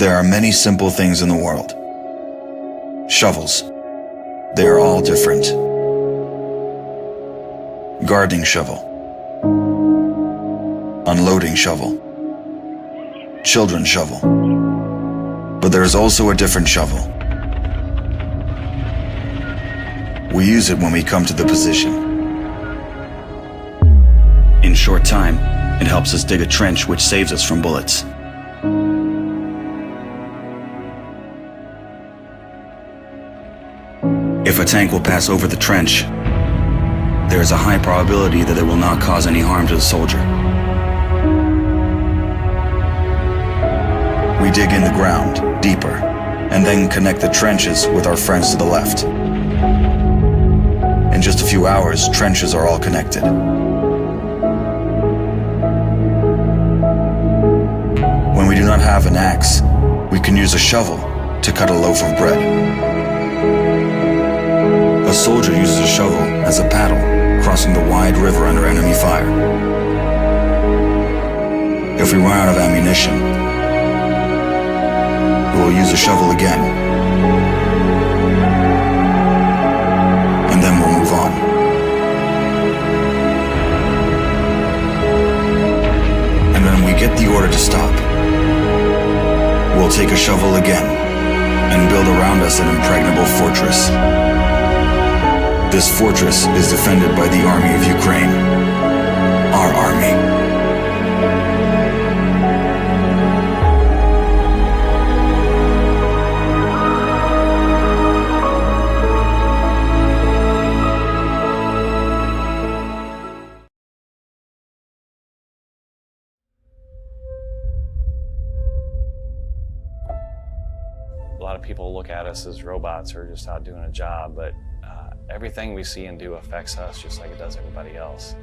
There are many simple things in the world. Shovels. They are all different. Gardening shovel. Unloading shovel. Children's shovel. But there is also a different shovel. We use it when we come to the position. In short time, it helps us dig a trench which saves us from bullets. If a tank will pass over the trench, there is a high probability that it will not cause any harm to the soldier. We dig in the ground, deeper, and then connect the trenches with our friends to the left. In just a few hours, trenches are all connected. When we do not have an axe, we can use a shovel to cut a loaf of bread. A soldier uses a shovel as a paddle, crossing the wide river under enemy fire. If we run out of ammunition, we will use a shovel again, and then we'll move on. And when we get the order to stop, we'll take a shovel again and build around us an impregnable fortress. This fortress is defended by the army of Ukraine, our army. A lot of people look at us as robots or just out doing a job, but everything we see and do affects us just like it does everybody else.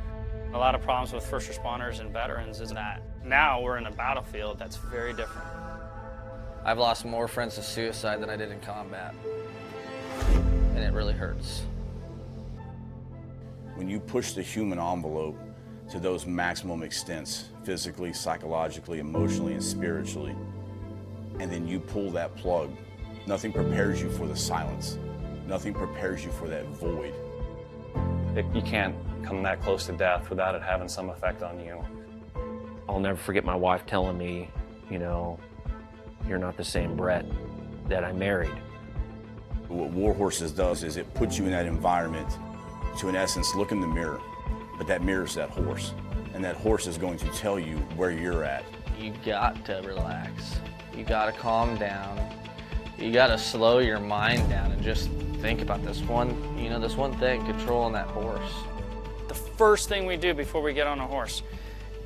A lot of problems with first responders and veterans is that now we're in a battlefield that's very different. I've lost more friends to suicide than I did in combat, and it really hurts. When you push the human envelope to those maximum extents, physically, psychologically, emotionally, and spiritually, and then you pull that plug, nothing prepares you for the silence. Nothing prepares you for that void. You can't come that close to death without it having some effect on you. I'll never forget my wife telling me, you know, you're not the same Brett that I married. What War Horses does is it puts you in that environment to, in essence, look in the mirror. But that mirror's that horse. And that horse is going to tell you where you're at. You got to relax. You got to calm down. You got to slow your mind down and just think about this one thing, controlling that horse. The first thing we do before we get on a horse,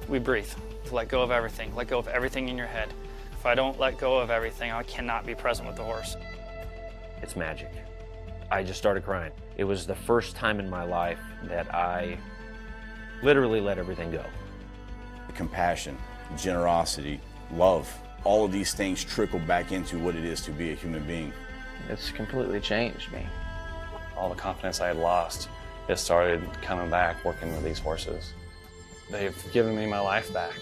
we breathe. Let go of everything. Let go of everything in your head. If I don't let go of everything, I cannot be present with the horse. It's magic. I just started crying. It was the first time in my life that I literally let everything go. Compassion, generosity, love, all of these things trickle back into what it is to be a human being. It's completely changed me. All the confidence I had lost, it started coming back working with these horses. They've given me my life back.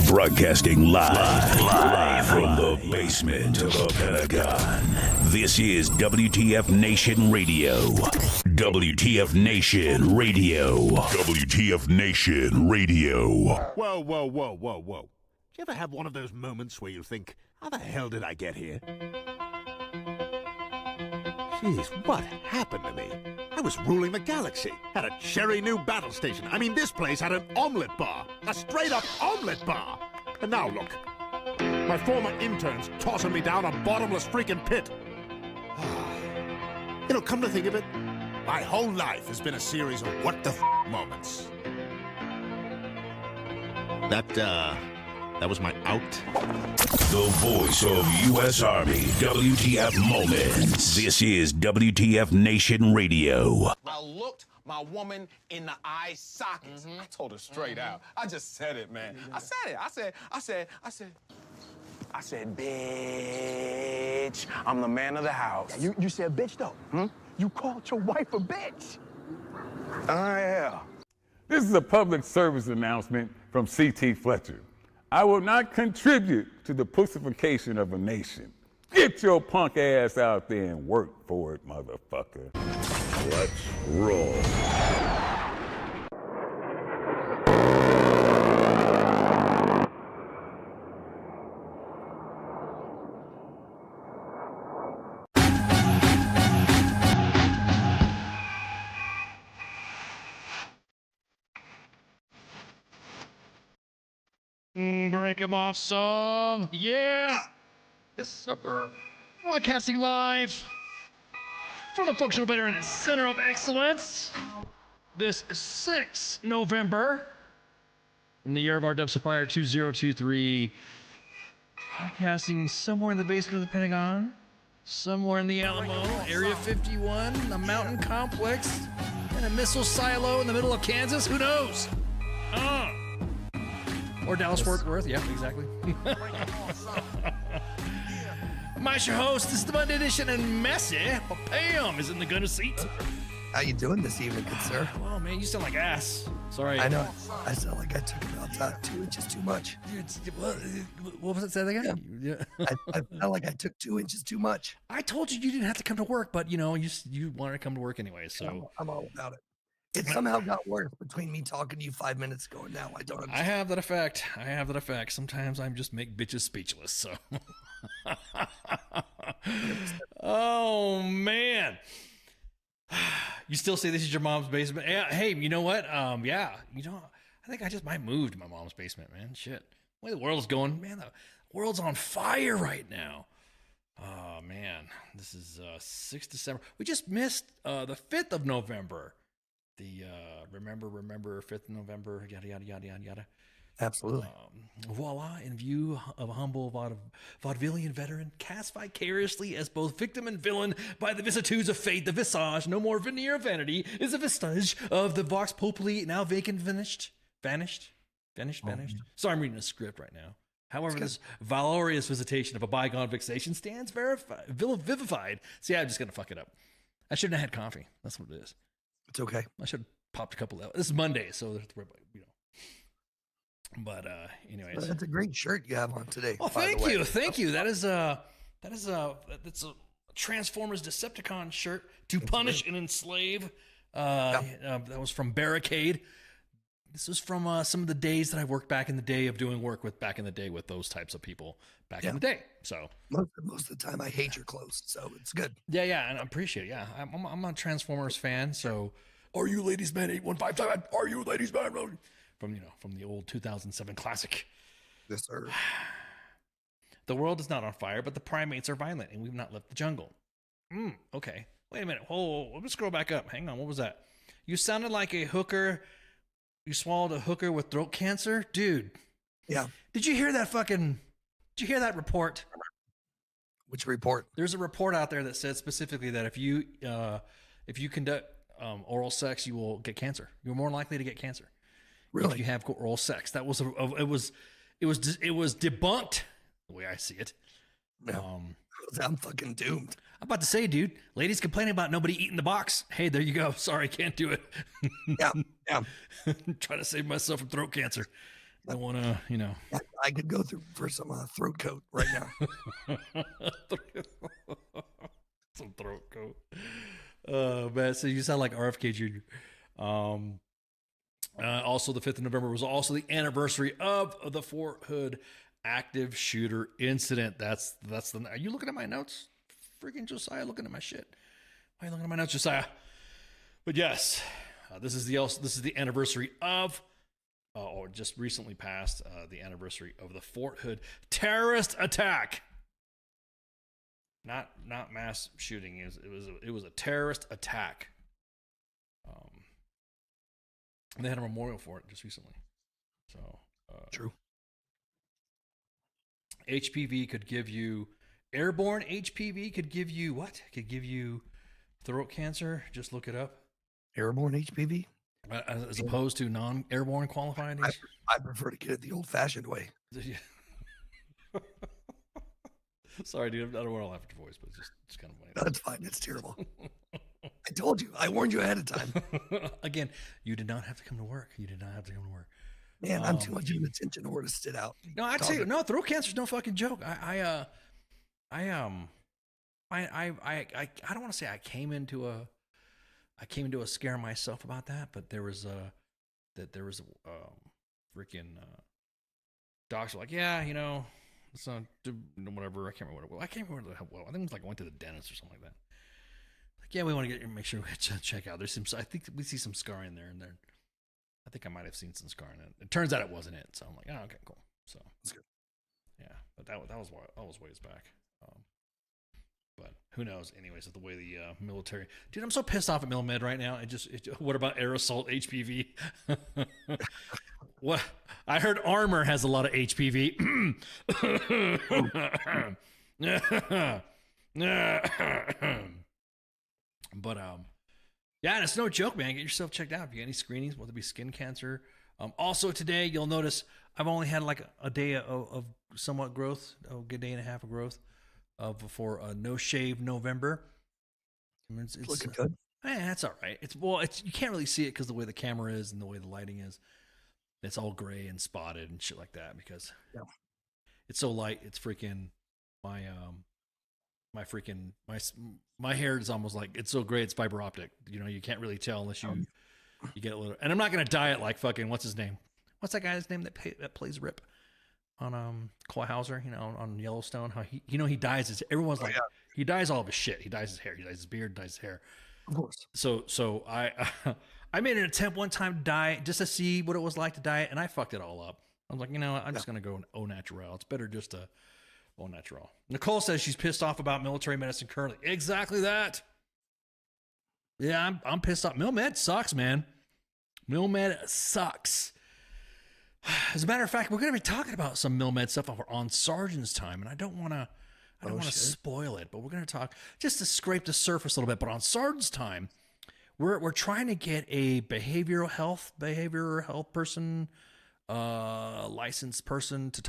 Broadcasting live from the basement of the Pentagon. This is WTF Nation Radio. WTF Nation Radio. WTF Nation Radio. Whoa, whoa, whoa, whoa, whoa. Do you ever have one of those moments where you think, how the hell did I get here? Jeez, what happened to me? I was ruling the galaxy, had a cherry new battle station. I mean, this place had an omelet bar, a straight-up omelet bar. And now look, my former intern's tossing me down a bottomless freaking pit. You know, come to think of it, my whole life has been a series of what the moments. That was my out. The voice of U.S. Army, WTF Moments. This is WTF Nation Radio. I looked my woman in the eye sockets. I told her straight out. I just said it, man. I said it. I said, bitch, I'm the man of the house. Yeah, you said bitch, though. You called your wife a bitch. Yeah. This is a public service announcement from C.T. Fletcher. I will not contribute to the pussification of a nation. Get your punk ass out there and work for it, motherfucker. Let's roll. Break him off some. Yeah. It's broadcasting live from the Functional Veteran Center of Excellence. This 6 November in the year of our Dub Supplier 2023. Broadcasting somewhere in the basement of the Pentagon, somewhere in the Alamo, Area 51, the mountain complex, and a missile silo in the middle of Kansas. Who knows? Or Dallas Fort Worth. Yeah, exactly. I'm your host. This is the Monday edition, and Messy Pam is in the gunner seat. How you doing this evening, good sir? Oh man, you sound like ass. Sorry. I know. I sound like I took about 2 inches too much. What was it? Say that again? Yeah. I felt like I took 2 inches too much. I told you didn't have to come to work, but you wanted to come to work anyway. So I'm all about it. It somehow got worse between me talking to you 5 minutes ago and now. I don't understand. I have that effect. Sometimes I just make bitches speechless. So. Oh man. You still say this is your mom's basement? Yeah. Hey, you know what? Yeah. I think I just might move to my mom's basement, man. Shit. The way the world's going, man, the world's on fire right now. Oh man. This is 6th December. We just missed the 5th of November. The remember 5th of November, yada yada yada yada yada. Absolutely. Voila, in view of a humble vaudevillian veteran, cast vicariously as both victim and villain by the vicissitudes of fate, the visage, no more veneer of vanity, is a vestige of the vox populi, now vacant, vanished. Sorry, I'm reading a script right now. However, this valorous visitation of a bygone vexation stands vivified. See, I'm just going to fuck it up. I shouldn't have had coffee. That's what it is. It's okay. I should have popped a couple out. This is Monday, so But anyways, that's a great shirt you have on today. Oh, thank you. That's a Transformers Decepticon shirt to punish and enslave. That was from Barricade. This was from some of the days that I worked back in the day of doing work with those types of people back in the day. So most of the time I hate your clothes, so it's good. Yeah, and I appreciate it. Yeah, I'm a Transformers fan. So, are you Ladies Man 8157? Are you Ladies Man? From the old 2007 classic. Yes, sir. The world is not on fire, but the primates are violent, and we've not left the jungle. Okay. Wait a minute. Whoa. Let me scroll back up. Hang on. What was that? You sounded like a hooker. You swallowed a hooker with throat cancer? Dude. Yeah. Did you hear that report? Which report? There's a report out there that says specifically that if you conduct oral sex, you will get cancer. You're more likely to get cancer. Really? If you have oral sex. That was it was debunked the way I see it. No. I'm fucking doomed. I'm about to say, dude, ladies complaining about nobody eating the box. Hey, there you go. Sorry, can't do it. Yeah. Trying to save myself from throat cancer. I want to, I could go for some throat coat right now. Some throat coat. Man, so you sound like RFK Jr. Also, the 5th of November was also the anniversary of the Fort Hood active shooter incident. That's are you looking at my notes? Freaking Josiah looking at my shit. Why are you looking at my notes, Josiah? But yes, this is the anniversary of, or just recently passed, the anniversary of the Fort Hood terrorist attack. Not mass shooting. It was a terrorist attack. And they had a memorial for it just recently. So true. HPV could give you airborne HPV could give you what? Could give you throat cancer. Just look it up. Airborne HPV. As opposed to non-airborne qualified? I prefer to get it the old-fashioned way. Sorry, dude. I don't want to laugh at your voice, but it's kind of funny. That's fine. It's terrible. I told you. I warned you ahead of time. Again, you did not have to come to work. You did not have to come to work. Man, I'm too much of an attention whore to sit out. No, I'd say no. Throat cancer's no fucking joke. I don't want to say I came into a scare myself about that, but there was freaking doctor like, yeah, it's not whatever. I can't remember what it was. I can't remember what it was. I think it was like I went to the dentist or something like that. Like, yeah, we want to make sure we check out. I think we see some scarring there and there. I think I might have seen some scarring. It turns out it wasn't it. So I'm like, oh, okay, cool. So that's good. Yeah, but that was ways back. But who knows? Anyways, the way the military, dude, I'm so pissed off at MilMed right now. What about aerosol HPV? What I heard, Armor has a lot of HPV. But yeah, and it's no joke, man. Get yourself checked out if you get any screenings, whether it be skin cancer. Also today, you'll notice I've only had like a day of somewhat growth, a good day and a half of growth. For No Shave November. I mean, it's looking good. That's all right. You can't really see it because the way the camera is and the way the lighting is. It's all gray and spotted and shit like that because it's so light. It's freaking my hair is almost like, it's so gray. It's fiber optic. You can't really tell unless you get a little. And I'm not gonna dye it like fucking what's his name? What's that guy's name that plays Rip? On Coy Hauser, on Yellowstone, how he dyes his. Everyone's like, he dyes all of his shit. He dyes his hair. He dyes his beard. Dyes his hair. Of course. So I made an attempt one time to dye just to see what it was like to dye it, and I fucked it all up. I was like, I'm just gonna go au naturel. It's better just to au naturel. Nicole says she's pissed off about military medicine currently. Exactly that. Yeah, I'm pissed off. MilMed sucks, man. MilMed sucks. As a matter of fact, we're going to be talking about some MilMed stuff on Sergeant's Time, and I don't want to spoil it, but we're going to talk just to scrape the surface a little bit. But on Sergeant's Time, we're trying to get a behavioral health person, licensed person to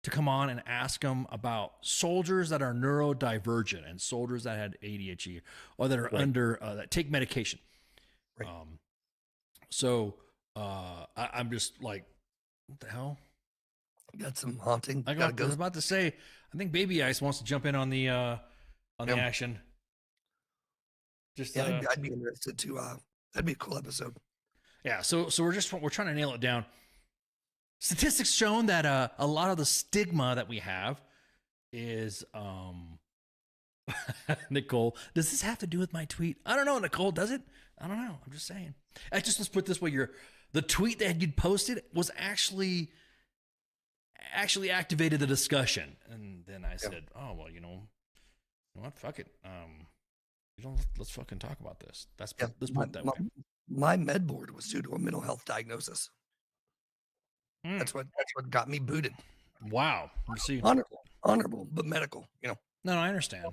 come on and ask them about soldiers that are neurodivergent and soldiers that had ADHD or that are that take medication. Right. I'm just like, what the hell? Got some haunting. I was about to say, I think Baby Ice wants to jump in on the action. I'd be interested to. That'd be a cool episode. Yeah. So we're trying to nail it down. Statistics shown that a lot of the stigma that we have is Nicole. Does this have to do with my tweet? I don't know, Nicole. Does it? I don't know. I'm just saying. Let's put it this way: the tweet that you'd posted was actually activated the discussion, and then I said, "Oh well, you know what? Fuck it. Let's fucking talk about this." Let's put it that way. My med board was due to a mental health diagnosis. That's what got me booted. Wow. You see, honorable, but medical. No, I understand.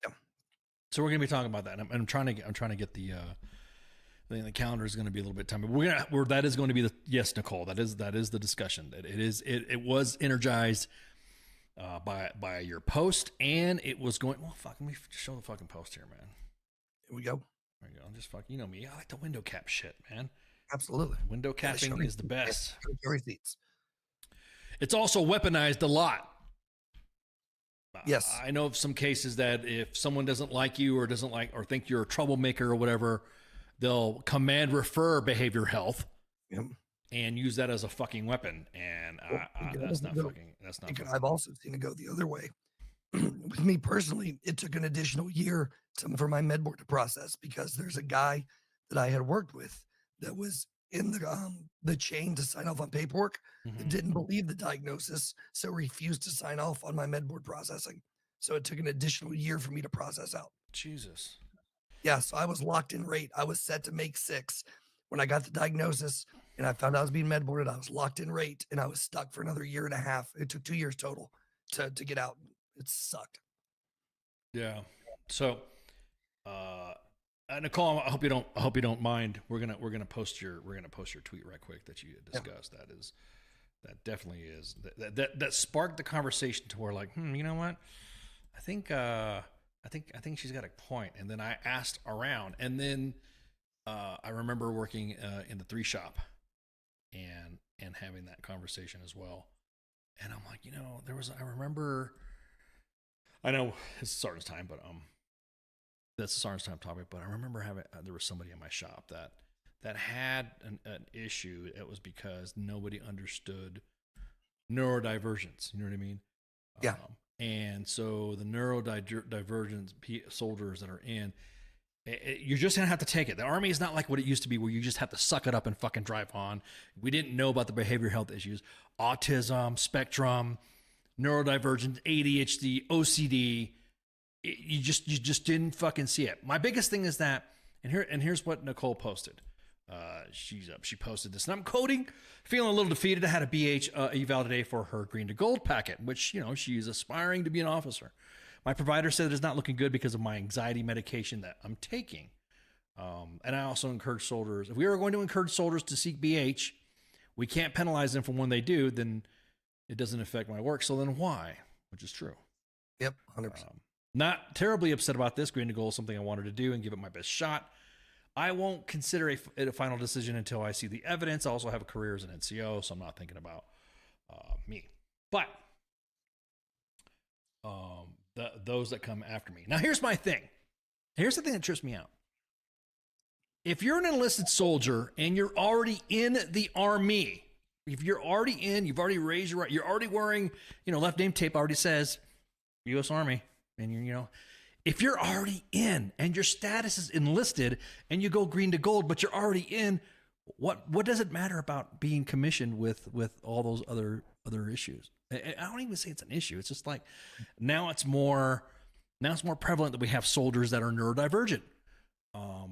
Yeah. So we're gonna be talking about that. I'm trying to get the calendar is going to be a little bit time, but that is going to be yes, Nicole. That is the discussion. It was energized by your post, and it was going. Well, fuck. Let me show the fucking post here, man. Here we go. There we go. I'm just me. I like the window cap shit, man. Absolutely. Window capping is the best. Receipts. It's also weaponized a lot. Yes. I know of some cases that if someone doesn't like you or think you're a troublemaker or whatever, they'll command refer behavior health and use that as a fucking weapon. And that's not fucking. I've also seen it go the other way. With me personally, it took an additional year for my med board to process because there's a guy that I had worked with that was in the chain to sign off on paperwork that didn't believe the diagnosis, so refused to sign off on my med board processing. So it took an additional year for me to process out. Jesus. Yeah, so I was locked in rate. I was set to make 6. When I got the diagnosis and I found out I was being med boarded, I was locked in rate and I was stuck for another year and a half. It took 2 years total to get out. It sucked. Yeah. So Nicole, I hope you don't mind. We're gonna post your tweet right quick that you discussed. Yep. That definitely is that sparked the conversation to where like, you know what? I think she's got a point. And then I asked around, and then I remember working in the 3 shop and having that conversation as well. And I'm like, I know it's Sergeant's time, but that's the Sergeant's time topic. But I remember there was somebody in my shop that had an issue. It was because nobody understood neurodivergence. You know what I mean? Yeah. And so the neurodivergent soldiers that are in, you're just gonna have to take it. The Army is not like what it used to be, where you just have to suck it up and fucking drive on. We didn't know about the behavioral health issues, autism, spectrum, neurodivergent, ADHD, OCD. You just didn't fucking see it. My biggest thing is that, and here's what Nicole posted. She posted this, and I'm quoting, feeling a little defeated. I had a BH eval today for her green to gold packet, which, she's aspiring to be an officer. My provider said it is not looking good because of my anxiety medication that I'm taking. And I also encourage soldiers, if we are going to encourage soldiers to seek BH, we can't penalize them for when they do, then it doesn't affect my work. So then why? Which is true. Yep, 100%. Not terribly upset about this. Green to gold is something I wanted to do and give it my best shot. I won't consider it a final decision until I see the evidence. I also have a career as an NCO, so I'm not thinking about me. But those that come after me. Now, here's my thing. Here's the thing that trips me out. If you're an enlisted soldier and you're already in the Army, if you're already in, you've already raised your right, you're already wearing, left name tape already says U.S. Army, and if you're already in and your status is enlisted and you go green to gold, but you're already in, what does it matter about being commissioned with all those other issues? I don't even say it's an issue. It's just like now it's more prevalent that we have soldiers that are neurodivergent. I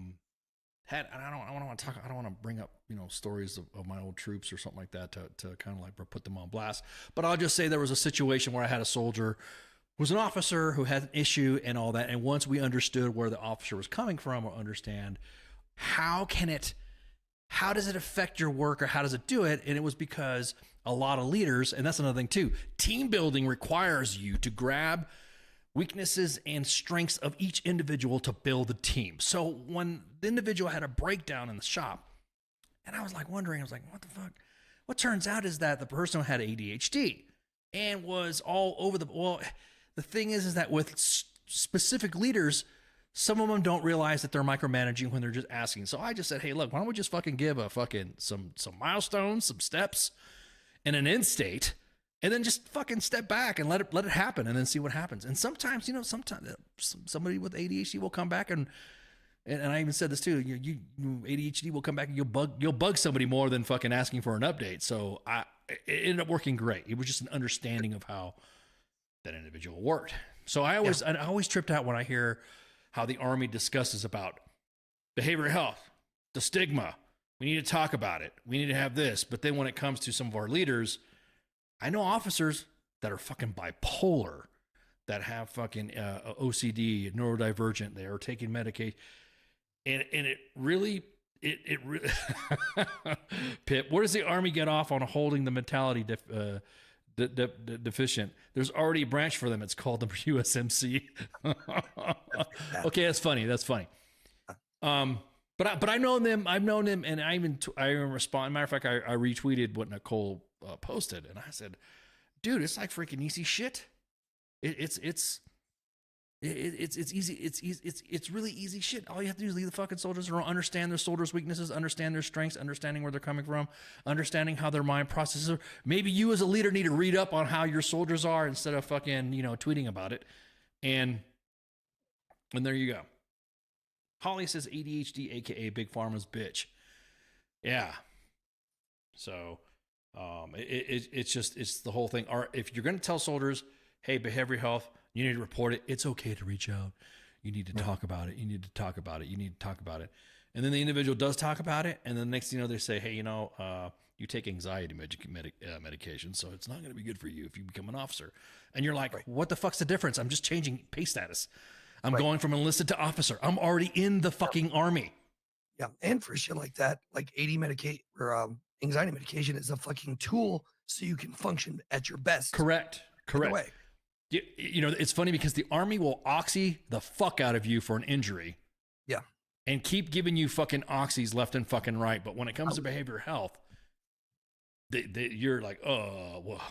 don't want to bring up stories of my old troops or something like that to kind of like put them on blast. But I'll just say there was a situation where I had a soldier who was an officer who had an issue and all that. And once we understood where the officer was coming from, or understand how does it affect your work, or how does it do it? And it was because a lot of leaders, and that's another thing too, team building requires you to grab weaknesses and strengths of each individual to build a team. So when the individual had a breakdown in the shop, and I was like wondering, what the fuck? What turns out is that the person had ADHD and was all over the thing is that with specific leaders, some of them don't realize that they're micromanaging when they're just asking. So I just said, hey, look, why don't we just fucking give some milestones, some steps, and an end state, and then just fucking step back and let it happen, and then see what happens. And sometimes, somebody with ADHD will come back and I even said this too. You ADHD will come back and you'll bug somebody more than fucking asking for an update. So it ended up working great. It was just an understanding of how that individual worked. So I always tripped out when I hear how the Army discusses about behavioral health, the stigma. We need to talk about it. We need to have this. But then when it comes to some of our leaders, I know officers that are fucking bipolar, that have fucking OCD, neurodivergent. They are taking medication. And it really, Pip, where does the Army get off on holding the mentality deficient? There's already a branch for them. It's called the USMC. Okay, that's funny. But I know them. I've known them, and I even respond. Matter of fact, I retweeted what Nicole posted, and I said, "Dude, it's like freaking easy shit. It's easy. It's really easy shit. All you have to do is leave the fucking soldiers alone, understand their soldiers' weaknesses, understand their strengths, understanding where they're coming from, understanding how their mind processes are. Maybe you as a leader need to read up on how your soldiers are instead of fucking tweeting about it, and there you go." Holly says ADHD, aka Big Pharma's bitch. Yeah. So, it's the whole thing. If you're going to tell soldiers, hey, behavioral health, you need to report it. It's okay to reach out. You need to talk about it. You need to talk about it. You need to talk about it. And then the individual does talk about it. And then the next thing you know, they say, hey, you take anxiety medication, so it's not going to be good for you if you become an officer. And you're like, what the fuck's the difference? I'm just changing pay status. I'm going from enlisted to officer. I'm already in the fucking army. Yeah, and for shit like that, like anxiety medication is a fucking tool so you can function at your best. Correct. Way. You know, it's funny because the army will oxy the fuck out of you for an injury. Yeah. And keep giving you fucking oxys left and fucking right. But when it comes to behavioral health, you're like, oh, well,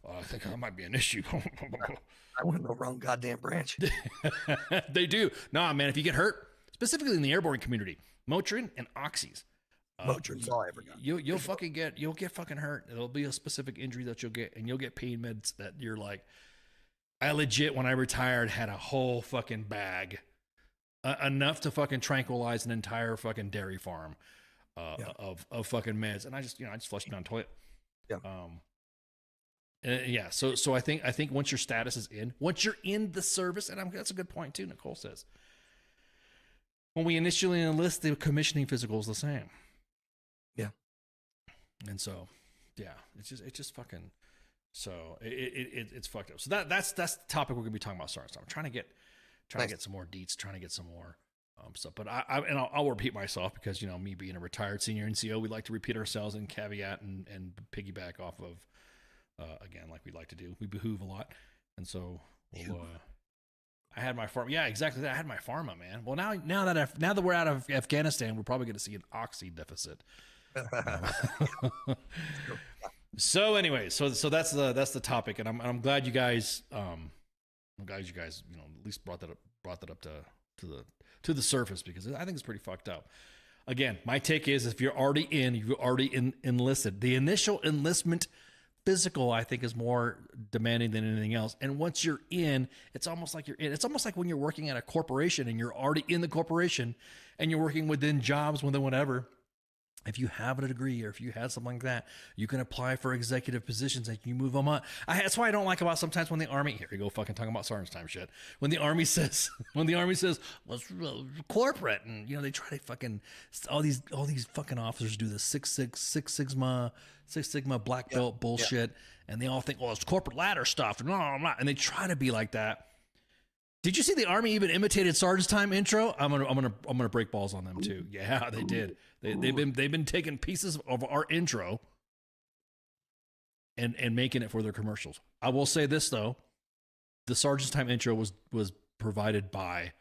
I think that might be an issue. I went in the wrong goddamn branch. They do. Nah, man, if you get hurt, specifically in the airborne community, Motrin and oxys. Motrin's all I ever got. You'll get fucking hurt. It'll be a specific injury that you'll get, and you'll get pain meds that you're like, I legit, when I retired, had a whole fucking bag, enough to fucking tranquilize an entire fucking dairy farm of fucking meds, and I just flushed it down the toilet. Yeah. So I think once your status is in, once you're in the service, and that's a good point too. Nicole says, when we initially enlist, the commissioning physical is the same. Yeah. And so, yeah, it's just fucking. So it's fucked up. So that's the topic we're gonna be talking about. Sorry, I'm trying to get some more deets, trying to get some more stuff. But I'll repeat myself because, you know, me being a retired senior NCO, we like to repeat ourselves and caveat and piggyback off of again, like we like to do. We behoove a lot, and so I had my farm. Yeah, exactly. I had my pharma, man. Well, now that we're out of Afghanistan, we're probably going to see an oxy deficit. So anyway, so that's the topic, and I'm glad you guys you know, at least brought that up to the surface, because I think it's pretty fucked up. Again, my take is, if you're already enlisted, the initial enlistment physical, I think, is more demanding than anything else. And once you're in, it's almost like you're in. It's almost like when you're working at a corporation and you're already in the corporation and you're working within jobs, within whatever. If you have a degree or if you had something like that, you can apply for executive positions and you move them up. That's why I don't like about sometimes when the Army, here we go fucking talking about sergeant's time shit. When the Army says, well, it's corporate, and, you know, they try to fucking, all these fucking officers do the Six Sigma black belt bullshit. And they all think, well, it's corporate ladder stuff. No, I'm not. And they try to be like that. Did you see the Army even imitated Sergeant's Time intro? I'm gonna break balls on them too. Yeah, they did. They've been taking pieces of our intro and making it for their commercials. I will say this though, the Sergeant's Time intro was provided by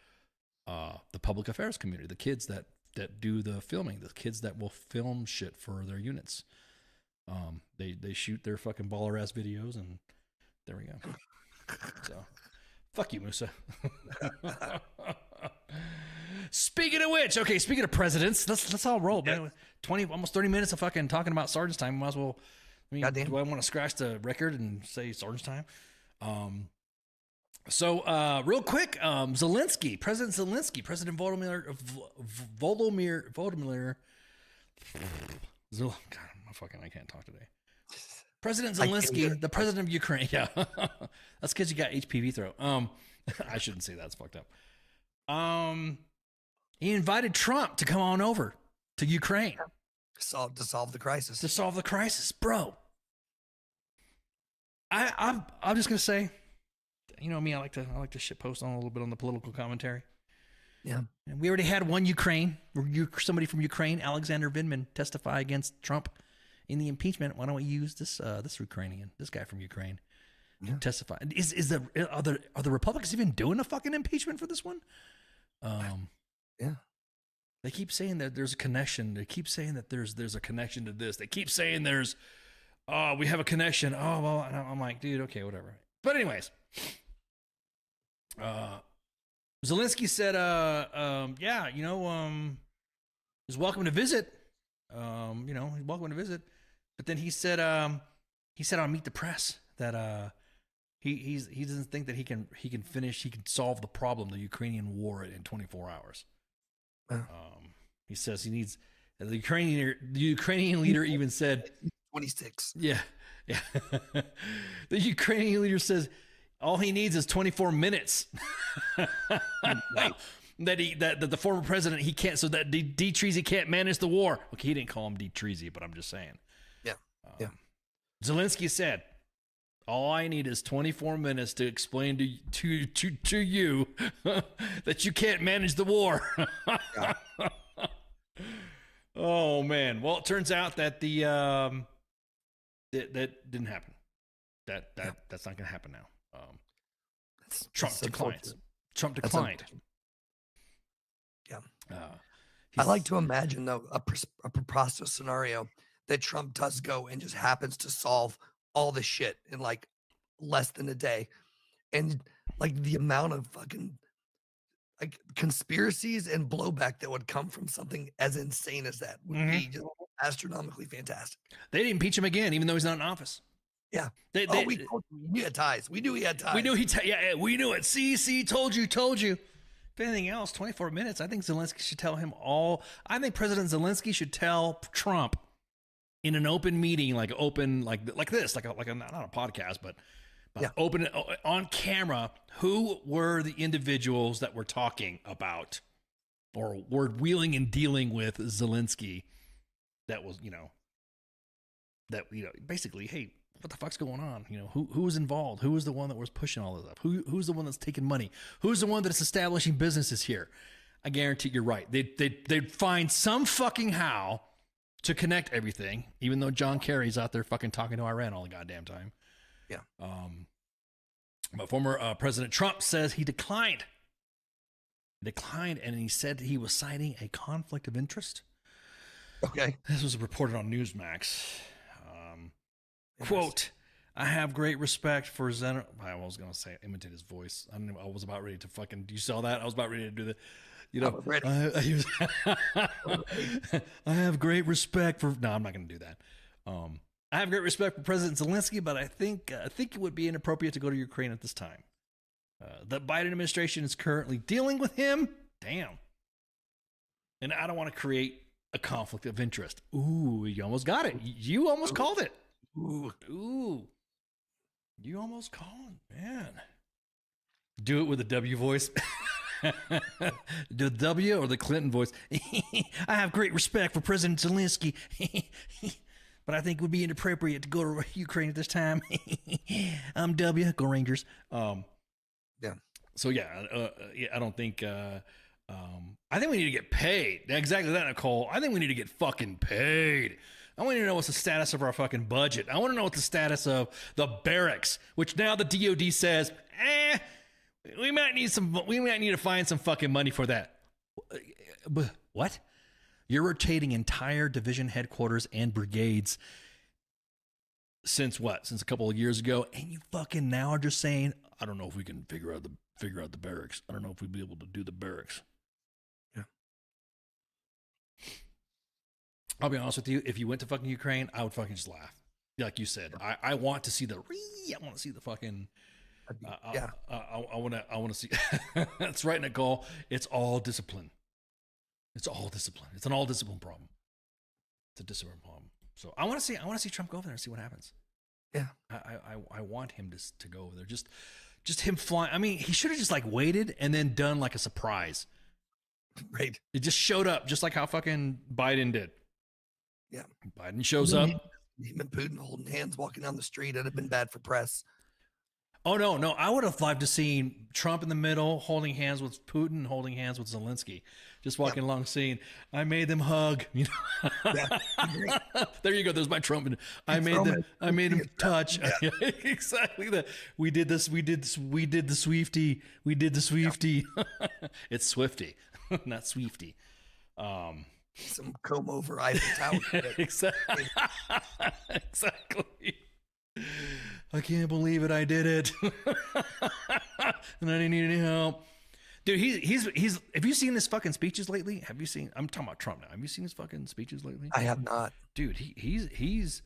the public affairs community, the kids that do the filming, the kids that will film shit for their units. They shoot their fucking baller ass videos, and there we go. So. Fuck you, Musa. Speaking of which, okay, speaking of presidents, let's all roll, man. 20, almost 30 minutes of fucking talking about Sergeant's Time. Might as well. Do I want to scratch the record and say Sergeant's Time? So real quick, President Zelensky, President Volodymyr. God, I can't talk today. President Zelensky, the president of Ukraine. Yeah, that's because you got HPV throat. I shouldn't say that. It's fucked up. He invited Trump to come on over to Ukraine to solve the crisis. To solve the crisis, bro. I'm just gonna say, you know me, I like to shit post on a little bit on the political commentary. Yeah, and we already had one somebody from Ukraine, Alexander Vindman, testify against Trump in the impeachment. Why don't we use this Ukrainian, this guy from Ukraine, to testify? Are the Republicans even doing a fucking impeachment for this one? Yeah. They keep saying that there's a connection. They keep saying that there's a connection to this. They keep saying we have a connection. Oh, well, and I'm like, dude, okay, whatever. But anyways, Zelensky said, he's welcome to visit. He's welcome to visit. But then he said on Meet the Press that he doesn't think that he can solve the problem, the Ukrainian war, in 24 hours. He says he needs the Ukrainian leader even said 26. Yeah. The Ukrainian leader says all he needs is 24 minutes. That the former president, he can't, so that Treasy can't manage the war. Okay, he didn't call him Treasy, but I'm just saying. Yeah. Zelensky said, All I need is 24 minutes to explain to you that you can't manage the war. Oh man. Well, it turns out that the that didn't happen. That's not going to happen now. Trump declines. Trump declined. Yeah. I like to imagine though a preposterous scenario that Trump does go and just happens to solve all the shit in like less than a day, and like the amount of fucking like conspiracies and blowback that would come from something as insane as that would be just astronomically fantastic. They didn't impeach him again, even though he's not in office. Yeah. We knew he had ties. We knew he had ties. We knew we knew it. See, told you. If anything else, 24 minutes. I think Zelensky should tell him all. I think President Zelensky should tell Trump in an open meeting, like this, not a podcast, but open on camera, who were the individuals that were talking about or were wheeling and dealing with Zelensky. That was, basically, hey, what the fuck's going on? Who was involved? Who was the one that was pushing all this up? Who's the one that's taking money? Who's the one that's establishing businesses here? I guarantee you're right. They'd find some fucking how to connect everything, even though John Kerry's out there fucking talking to Iran all the goddamn time. Yeah. But former President Trump says he declined. And he said he was citing a conflict of interest. Okay. This was reported on Newsmax. Quote, I have great respect for I was going to say, imitate his voice. I was about ready to fucking, you saw that? I was about ready to do I have great respect for, no, I'm not going to do that. I have great respect for President Zelensky, but I think it would be inappropriate to go to Ukraine at this time. The Biden administration is currently dealing with him. Damn. And I don't want to create a conflict of interest. Ooh, you almost got it. You almost called it. Ooh. You almost called it, man. Do it with the W voice. The W or the Clinton voice. I have great respect for President Zelensky, but I think it would be inappropriate to go to Ukraine at this time. I'm W. Go Rangers. Yeah. So I don't think. I think we need to get paid. Exactly that, Nicole. I think we need to get fucking paid. I want to know what's the status of our fucking budget. I want to know what the status of the barracks, which now the DOD says, we might need to find some fucking money for that. What? You're rotating entire division headquarters and brigades since what? Since a couple of years ago, and you fucking now are just saying, I don't know if we can figure out the barracks. I don't know if we'd be able to do the barracks. Yeah. I'll be honest with you. If you went to fucking Ukraine, I would fucking just laugh. Like you said, I want to see the fucking. I want to see. That's right, Nicole. It's all discipline. It's an all discipline problem. It's a discipline problem. So I want to see Trump go over there and see what happens. Yeah. I want him to go over there. Just him flying. I mean, he should have just like waited and then done like a surprise. Right. It just showed up, just like how fucking Biden did. Yeah. Biden shows up. Him and Putin holding hands, walking down the street. It'd have been bad for press. Oh, no. I would have liked to see Trump in the middle, holding hands with Putin, holding hands with Zelensky, just walking along, saying, I made them hug. There you go. There's my Trump. I made them touch. Yeah. Exactly that. We did the Swifty. It's Swifty, not Swifty. Some comb over Eiffel Tower. Exactly. I can't believe it. I did it. And I didn't need any help. Dude, he's have you seen his fucking speeches lately? I'm talking about Trump now. Have you seen his fucking speeches lately? I have not. Dude, he's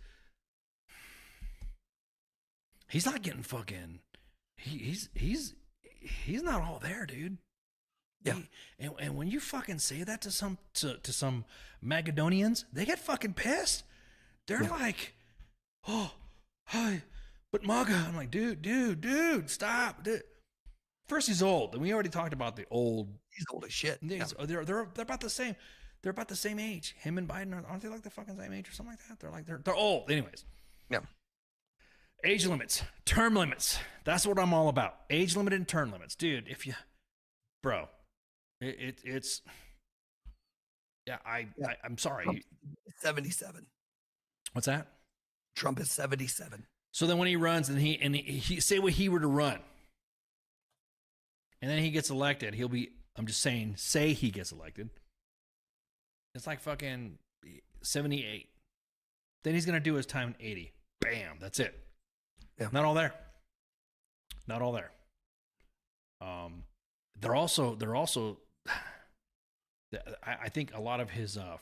not getting fucking he's not all there, dude. Yeah. And when you fucking say that to some Macedonians, they get fucking pissed. They're like, oh, hi, but MAGA. I'm like, dude, stop. Dude. First, he's old, and we already talked about the old. He's old as shit. They're about the same. They're about the same age. Him and Biden aren't they like the fucking same age or something like that? They're old, anyways. Yeah. Age limits, term limits. That's what I'm all about. Age limit and term limits, dude. If you, bro, it's. Yeah, I'm sorry. Trump is 77. What's that? Trump is 77. So then when he runs and he say what he were to run, and then he gets elected, he'll be. I'm just saying, say he gets elected. It's like fucking 78. Then he's gonna do his time in 80. Bam, that's it. Yeah. Not all there. Not all there. They're also. I think a lot of his a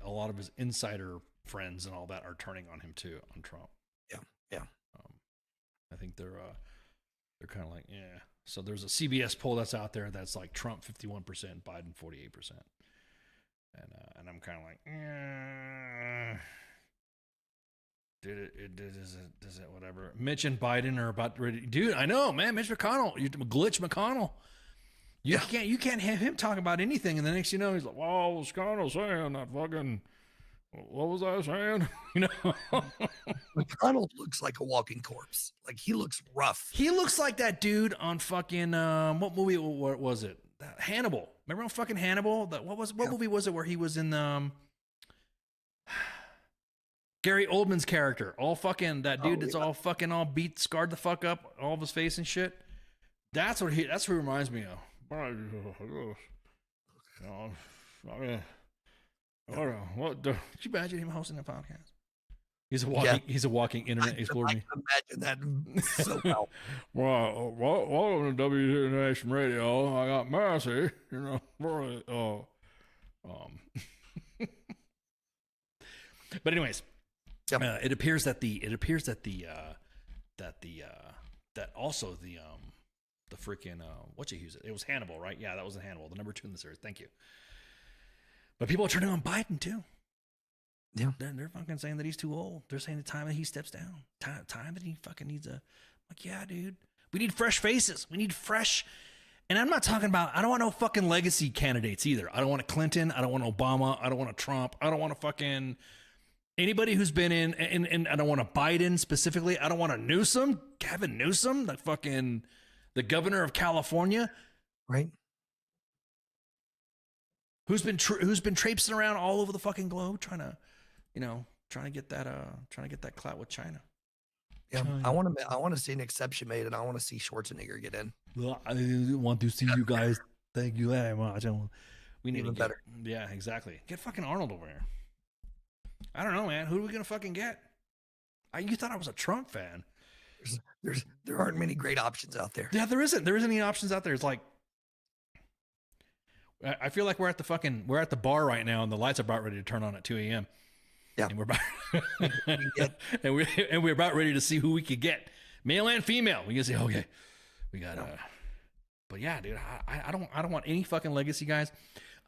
lot of his insider friends and all that are turning on him too, on Trump. Yeah. I think they're kind of like, yeah. So there's a CBS poll that's out there that's like Trump 51%, Biden 48%, and I'm kind of like, does it whatever. Mitch and Biden are about ready, dude. I know, man. Mitch McConnell, glitch McConnell. You can't have him talk about anything, and the next you know he's like, "Well, was McConnell saying that fucking, what was I saying?" You know, McConnell looks like a walking corpse. Like he looks rough. He looks like that dude on fucking what movie? What was it? Hannibal. Remember on fucking Hannibal? What movie was it where he was in Gary Oldman's character? All fucking that dude that's all fucking all beat, scarred the fuck up, all of his face and shit. That's who he reminds me of. What? Could you imagine him hosting a podcast? He's a walking internet explorer. I can imagine that so well. Well, welcome to W Nation Radio. I got Mercy, you know. But anyways, it appears that the freaking it was Hannibal, right? Yeah, that was Hannibal, the number 2 in the series. Thank you. But people are turning on Biden too. Yeah, they're fucking saying that he's too old. They're saying the time that he steps down, time that he fucking needs like, yeah, dude, we need fresh faces. We need fresh. And I'm not talking about. I don't want no fucking legacy candidates either. I don't want a Clinton. I don't want Obama. I don't want a Trump. I don't want a fucking anybody who's been in. And I don't want a Biden specifically. I don't want a Newsom, Gavin Newsom, the governor of California, right? Who's been traipsing around all over the fucking globe trying to get that clout with China. Yeah, China. I want to see an exception made, and I want to see Schwarzenegger get in. Well, I want to see you guys. Thank you very much. We need even better. Yeah, exactly. Get fucking Arnold over here. I don't know, man. Who are we gonna fucking get? You thought I was a Trump fan. There aren't many great options out there. Yeah, there isn't any options out there. It's like I feel like we're at the bar right now, and the lights are about ready to turn on at 2 a.m. Yeah, and we're about ready to see who we could get, male and female. We can say, okay, we got but yeah, dude, I don't want any fucking legacy guys.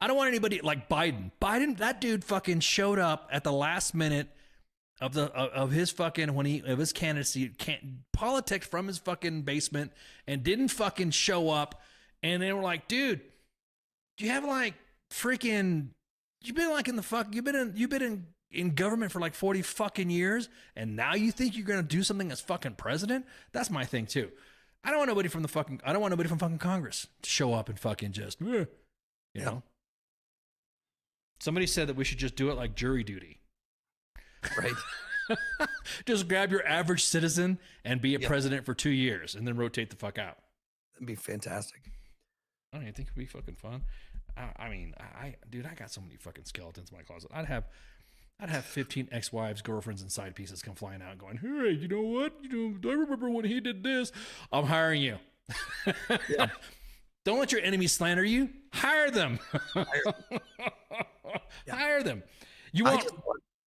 I don't want anybody like Biden. Biden, that dude fucking showed up at the last minute of his fucking of his candidacy, politics from his fucking basement, and didn't fucking show up. And they were like, dude, do you have like freaking? You've been like you've been in government for like 40 fucking years, and now you think you're gonna do something as fucking president? That's my thing too. I don't want nobody from fucking Congress to show up and fucking just, you know. Somebody said that we should just do it like jury duty. Right. Just grab your average citizen and be a president for 2 years and then rotate the fuck out. That'd be fantastic. I don't even think it'd be fucking fun. Dude, I got so many fucking skeletons in my closet. I'd have 15 ex-wives, girlfriends, and side pieces come flying out going, hey, you know what? I remember when he did this. I'm hiring you. Yeah. Don't let your enemies slander you. Hire them. Hire them.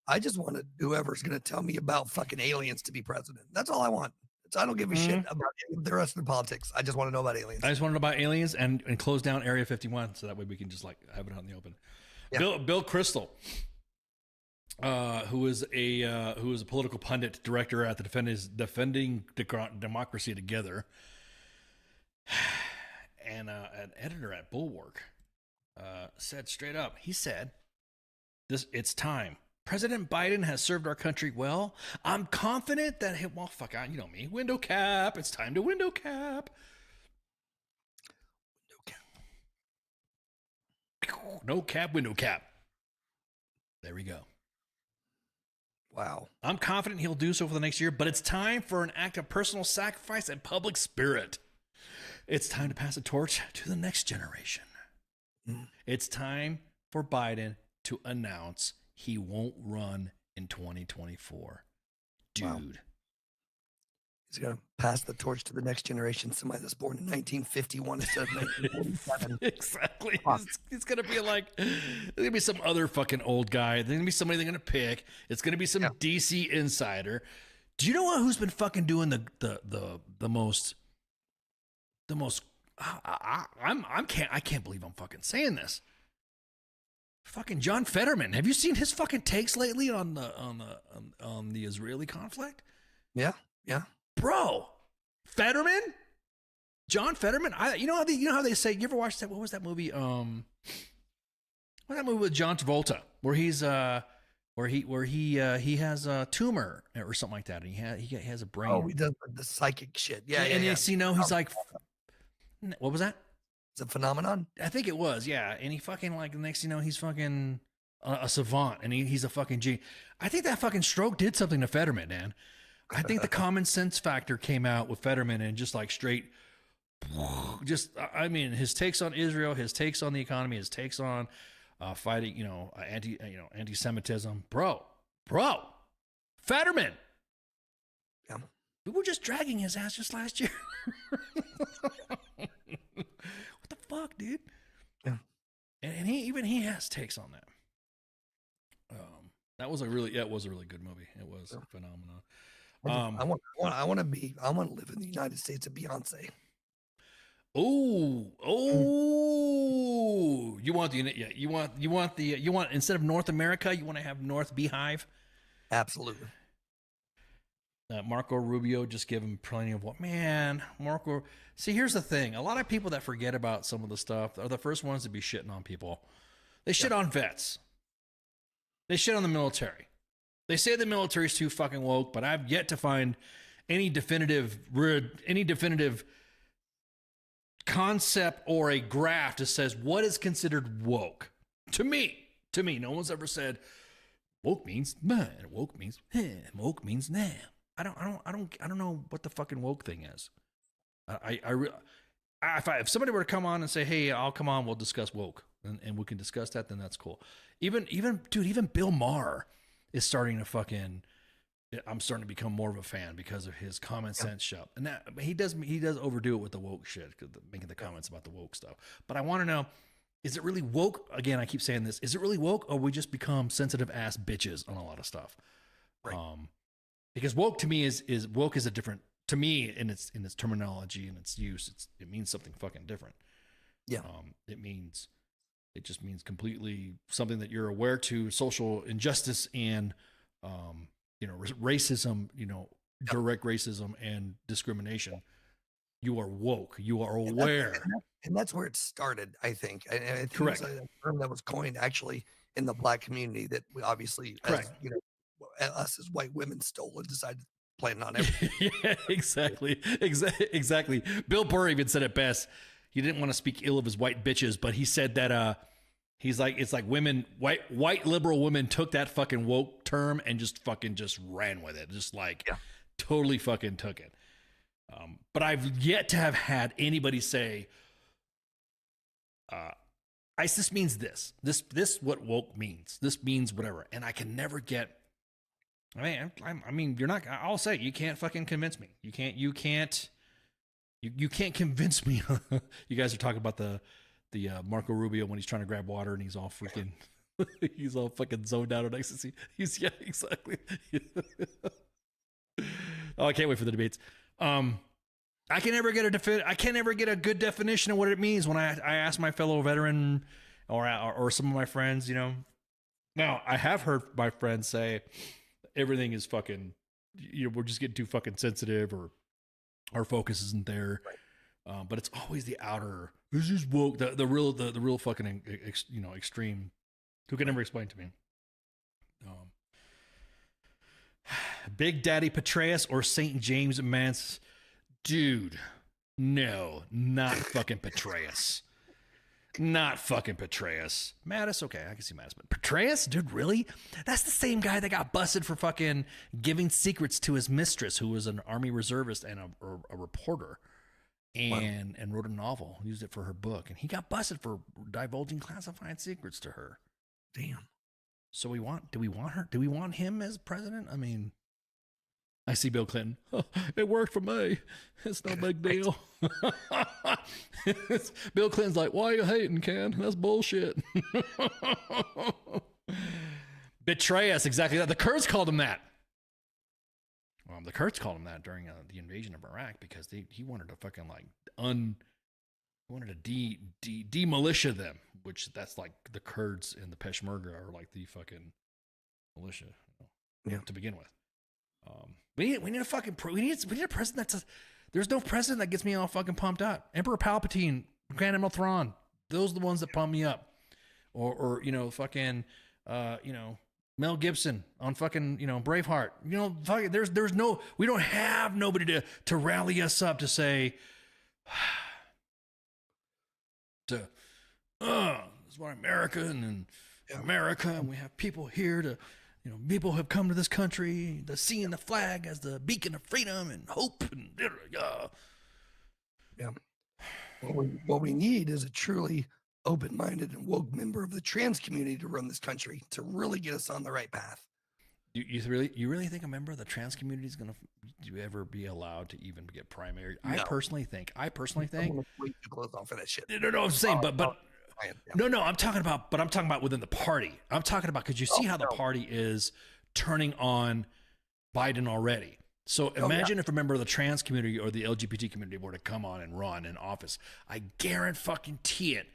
I just want whoever's going to tell me about fucking aliens to be president. That's all I want. I don't give a shit about the rest of the politics. I just want to know about aliens. I just want to know about aliens and close down Area 51 so that way we can just like have it out in the open. Yeah. Bill Kristol, who is a political pundit director at the Defending Democracy Together, and an editor at Bulwark, said straight up. He said, it's time. President Biden has served our country well. I'm confident that you know me, window cap. It's time to window cap. No cap, window cap. There we go. Wow. I'm confident he'll do so for the next year, but it's time for an act of personal sacrifice and public spirit. It's time to pass the torch to the next generation. It's time for Biden to announce he won't run in 2024. Dude. Wow. He's going to pass the torch to the next generation, somebody that's born in 1951 instead of 1947. Exactly. It's going to be like, there's going to be some other fucking old guy. There's going to be somebody they're going to pick. It's going to be some DC insider. Do you know who's been fucking doing the most, I can't believe I'm fucking saying this. Fucking John Fetterman. Have you seen his fucking takes lately on the Israeli conflict? Yeah. Bro, Fetterman, John Fetterman. You know how they say. You ever watched that? What was that movie? What was that movie with John Travolta, where he's he has a tumor or something like that, and he has a brain. Oh, he does the psychic shit. Yeah. And he's like, what was that? It's a phenomenon. I think it was. Yeah, and he fucking like the next he's fucking a savant, and he's a fucking G. I think that fucking stroke did something to Fetterman, man. I think the common sense factor came out with Fetterman and just like straight, I mean, his takes on Israel, his takes on the economy, his takes on fighting, anti-Semitism, bro, Fetterman. Yeah. We were just dragging his ass just last year. What the fuck, dude? Yeah. And he has takes on that. That was a really good movie. It was a phenomenon. I want to live in the United States of Beyonce. You want instead of North America, you want to have North Beehive? Absolutely. Marco Rubio, just give him plenty of what, man. Marco, see, here's the thing. A lot of people that forget about some of the stuff are the first ones to be shitting on people. They shit on vets. They shit on the military. They say the military's too fucking woke, but I've yet to find any definitive concept or a graph that says what is considered woke. To me, no one's ever said woke means man, woke means woke means nah. I don't know what the fucking woke thing is. If somebody were to come on and say, hey, I'll come on, we'll discuss woke, and we can discuss that, then that's cool. Even Bill Maher is starting to fucking, I'm starting to become more of a fan because of his common sense shop. And that he does overdo it with the woke shit, making the comments about the woke stuff. But I want to know, is it really woke? Again, I keep saying this. Is it really woke, or we just become sensitive ass bitches on a lot of stuff? Right. Because woke to me is a different, to me, in its terminology and its use, it means something fucking different. Yeah. It just means completely something that you're aware to, social injustice and racism, direct racism and discrimination. You are woke. You are aware. And that's where it started, I think. I think Correct. It was a term that was coined actually in the Black community that we obviously, us as white women stole and decided to blame it on everything. Yeah, exactly. Bill Burr even said it best. He didn't want to speak ill of his white bitches, but he said that he's like, it's like women, white liberal women took that fucking woke term and just ran with it. Just like totally fucking took it. But I've yet to have had anybody say, ISIS means this what woke means. This means whatever. And I can never get, you're not, I'll say, you can't fucking convince me. You can't convince me. You guys are talking about the Marco Rubio when he's trying to grab water and he's all freaking, he's all fucking zoned out on ecstasy. Yeah, exactly. Oh, I can't wait for the debates. I can never get a good definition of what it means when I ask my fellow veteran or some of my friends, Now, I have heard my friends say everything is fucking, we're just getting too fucking sensitive, or our focus isn't there. Right. But it's always the outer. This is woke. The real fucking extreme. Who can never explain to me? Big Daddy Petraeus or St. James Mance? Dude, no, not fucking Petraeus. Not fucking Petraeus. Mattis, okay, I can see Mattis, but Petraeus, dude, really? That's the same guy that got busted for fucking giving secrets to his mistress, who was an Army reservist and a reporter, and wrote a novel, used it for her book, and he got busted for divulging classified secrets to her. Damn. So do we want him as president? I mean, I see Bill Clinton. Oh, it worked for me. It's no big deal. Bill Clinton's like, why are you hating, Ken? That's bullshit. Betray us, exactly that. The Kurds called him that. The Kurds called him that during the invasion of Iraq because he wanted to fucking like wanted to demilitia them, which that's like the Kurds and the Peshmerga are like the fucking militia, to begin with. We need a fucking we need a president there's no president that gets me all fucking pumped up. Emperor Palpatine, Grand Admiral Thrawn, those are the ones that pump me up. Or fucking Mel Gibson on fucking Braveheart. Fucking there's no, we don't have nobody to rally us up to say this is what America and America, and we have people here to people have come to this country to seeing the flag as the beacon of freedom and hope and What we need is a truly open-minded and woke member of the trans community to run this country to really get us on the right path. You really think a member of the trans community is going to ever be allowed to even get primary? No. I personally think. I'm way too close on for that shit. No, I'm saying, but. No, I'm talking about within the party. I'm talking about because you see how the party is turning on Biden already. So imagine if a member of the trans community or the LGBT community were to come on and run in office. I guarantee it.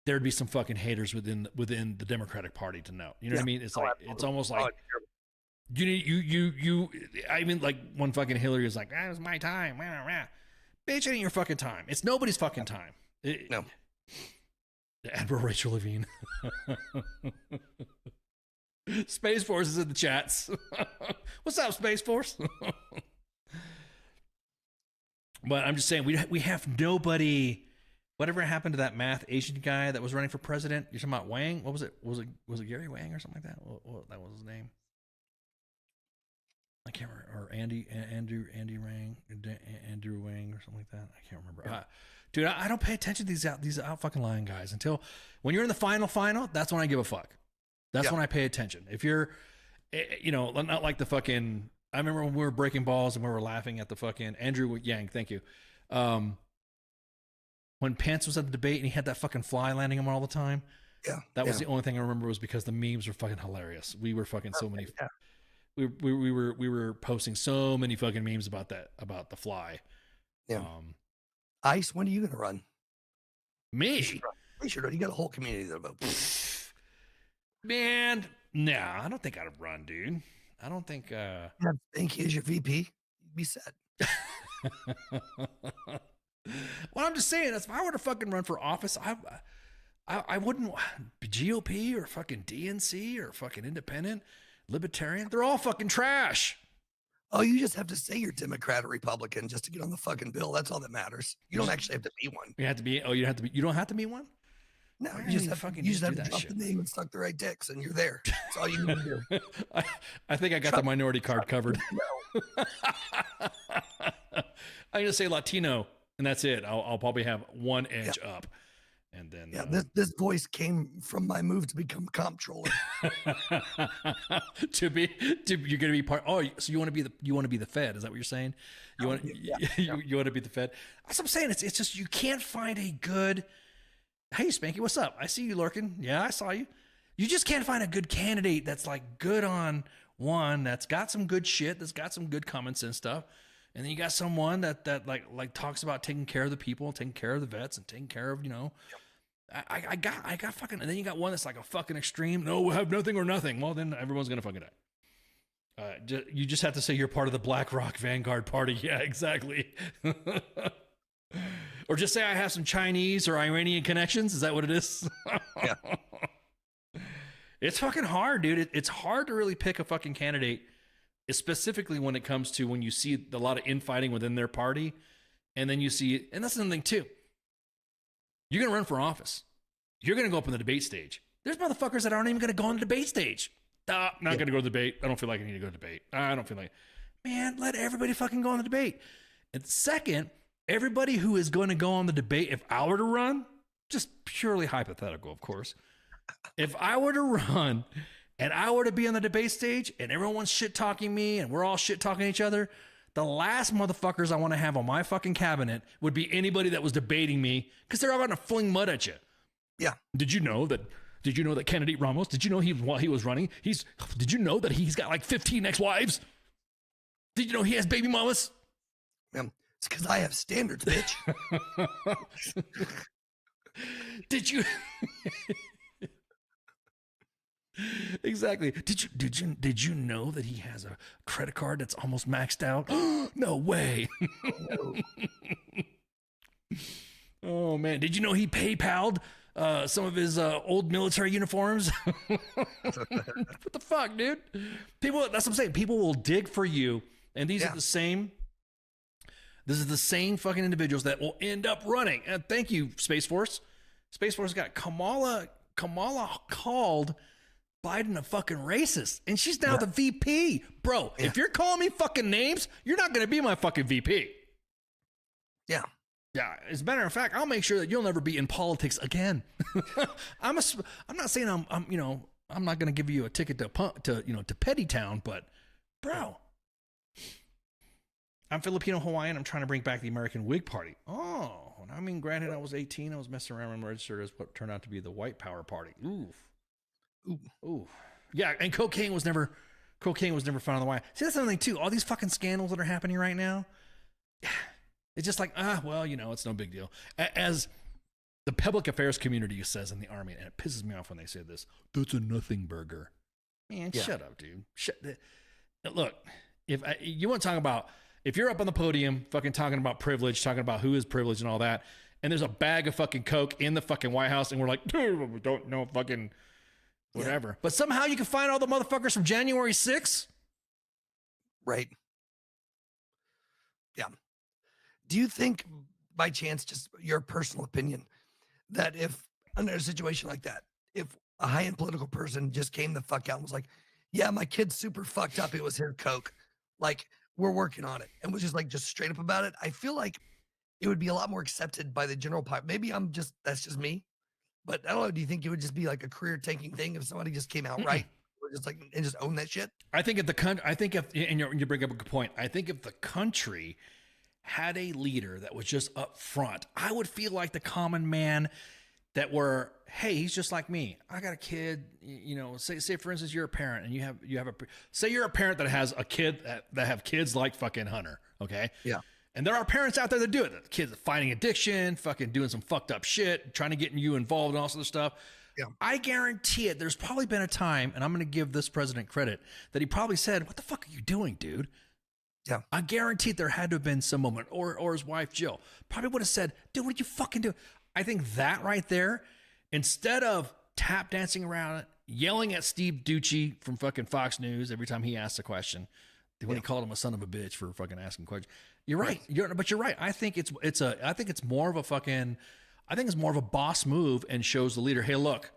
There'd be some fucking haters within the Democratic Party to know. You know what I mean? It's like it's almost like you. I mean, like when fucking Hillary is like, "That was my time." Bitch, it ain't your fucking time. It's nobody's fucking time. No. Admiral Rachel Levine. Space Force is in the chats. What's up, Space Force? But I'm just saying, we have nobody. Whatever happened to that math Asian guy that was running for president? You're talking about Wang? What was it? Was it Gary Wang or something like that? What that was his name? I can't remember. Or Andrew Wang or something like that. I can't remember. Dude, I don't pay attention to these out fucking lying guys until when you're in the final. That's when I give a fuck. That's when I pay attention. If you're, not like the fucking. I remember when we were breaking balls and we were laughing at the fucking Andrew Yang. Thank you. When Pence was at the debate and he had that fucking fly landing him all the time. Yeah, that was the only thing I remember was because the memes were fucking hilarious. We were fucking so many. Yeah. We were posting so many fucking memes about the fly. Yeah. Ice, when are you gonna run? Me? You should. You got a whole community that about. Man, nah, I don't think I'd run, dude. I don't think. Think he's your VP. You'd be set. Well, I'm just saying, if I were to fucking run for office, I wouldn't GOP or fucking DNC or fucking independent, libertarian. They're all fucking trash. Oh, you just have to say you're Democrat or Republican just to get on the fucking bill. That's all that matters. You don't actually have to be one. You have to be. Oh, you have to be. You don't have to be one. No, you just have to drop the name and suck the right dicks, and you're there. That's all you need to do. I think I got the minority card covered. I'm gonna say Latino, and that's it. I'll probably have one edge up, and then this voice came from my move to become comptroller. You're gonna be part. Oh, so you want to be the Fed? Is that what you're saying? You want to be the Fed? That's what I'm saying. It's just you can't find a good. Hey, Spanky, what's up? I see you lurking. Yeah, I saw you. You just can't find a good candidate that's like good on one, that's got some good shit, that's got some good common sense stuff. And then you got someone that like talks about taking care of the people, taking care of the vets, and taking care of, I got fucking, and then you got one that's like a fucking extreme. No, we'll have nothing or nothing. Well, then everyone's going to fucking die. You just have to say you're part of the BlackRock Vanguard party. Yeah, exactly. Or just say I have some Chinese or Iranian connections. Is that what it is? Yeah. It's fucking hard, dude. It's hard to really pick a fucking candidate. specifically when it comes to when you see a lot of infighting within their party, and then you see, and that's another thing too. You're going to run for office. You're going to go up on the debate stage. There's motherfuckers that aren't even going to go on the debate stage. Not going to go to the debate. I don't feel like I need to go to debate. I don't feel like, man, let everybody fucking go on the debate. And second, everybody who is going to go on the debate, if I were to run, just purely hypothetical, of course. If I were to run and I were to be on the debate stage and everyone's shit talking me and we're all shit talking each other, the last motherfuckers I want to have on my fucking cabinet would be anybody that was debating me, because they're all going to fling mud at you. Yeah. Did you know that Kennedy Ramos? Did you know while he was running? Did you know that he's got like 15 ex-wives? Did you know he has baby mamas? It's because I have standards, bitch. Did you? Exactly. Did you know that he has a credit card that's almost maxed out? No way. Oh man, did you know he PayPal'd some of his old military uniforms? What the fuck, dude? People, that's what I'm saying. People will dig for you, and these are the same. This is the same fucking individuals that will end up running. And thank you, Space Force. Space Force got Kamala called Biden a fucking racist, and she's now the VP. Bro, if you're calling me fucking names, you're not going to be my fucking VP. Yeah. Yeah, as a matter of fact, I'll make sure that you'll never be in politics again. I'm not saying I'm not going to give you a ticket to Petty Town, but bro, I'm Filipino Hawaiian. I'm trying to bring back the American Whig Party. Oh, I mean, granted, I was 18. I was messing around and registered as what turned out to be the White Power Party. Ooh. Yeah, and cocaine was never found on the wire. See, that's another thing too. All these fucking scandals that are happening right now. It's just like, it's no big deal. As the public affairs community says in the Army, and it pisses me off when they say this, that's a nothing burger. Man, shut up, dude. Look, if you want to talk about, if you're up on the podium fucking talking about privilege, talking about who is privileged and all that, and there's a bag of fucking coke in the fucking White House, and we're like, dude, we don't know fucking whatever. Yeah. But somehow you can find all the motherfuckers from January 6th. Right. Yeah. Do you think, by chance, just your personal opinion, that if under a situation like that, if a high-end political person just came the fuck out and was like, yeah, my kid's super fucked up, it was his coke, like, we're working on it, and was just straight up about it, I feel like it would be a lot more accepted by the general public. Maybe that's just me, but I don't know. Do you think it would just be like a career-taking thing if somebody just came out right, or and just own that shit? I think you bring up a good point. I think if the country had a leader that was just up front, I would feel like the common man hey, he's just like me. I got a kid, say for instance, you're a parent and say you're a parent that has a kid that have kids like fucking Hunter. Okay. Yeah. And there are parents out there that do it. The kids are fighting addiction, fucking doing some fucked up shit, trying to get you involved in all sorts of stuff. Yeah. I guarantee it. There's probably been a time, and I'm going to give this president credit, that he probably said, what the fuck are you doing, dude? Yeah. I guarantee there had to have been some moment, or his wife, Jill, probably would have said, dude, what did you fucking do? I think that right there, instead of tap dancing around it, yelling at Steve Ducey from fucking Fox News every time he asked a question, when he called him a son of a bitch for fucking asking questions. You're right. But you're right. I think it's more of a boss move, and shows the leader, hey, look,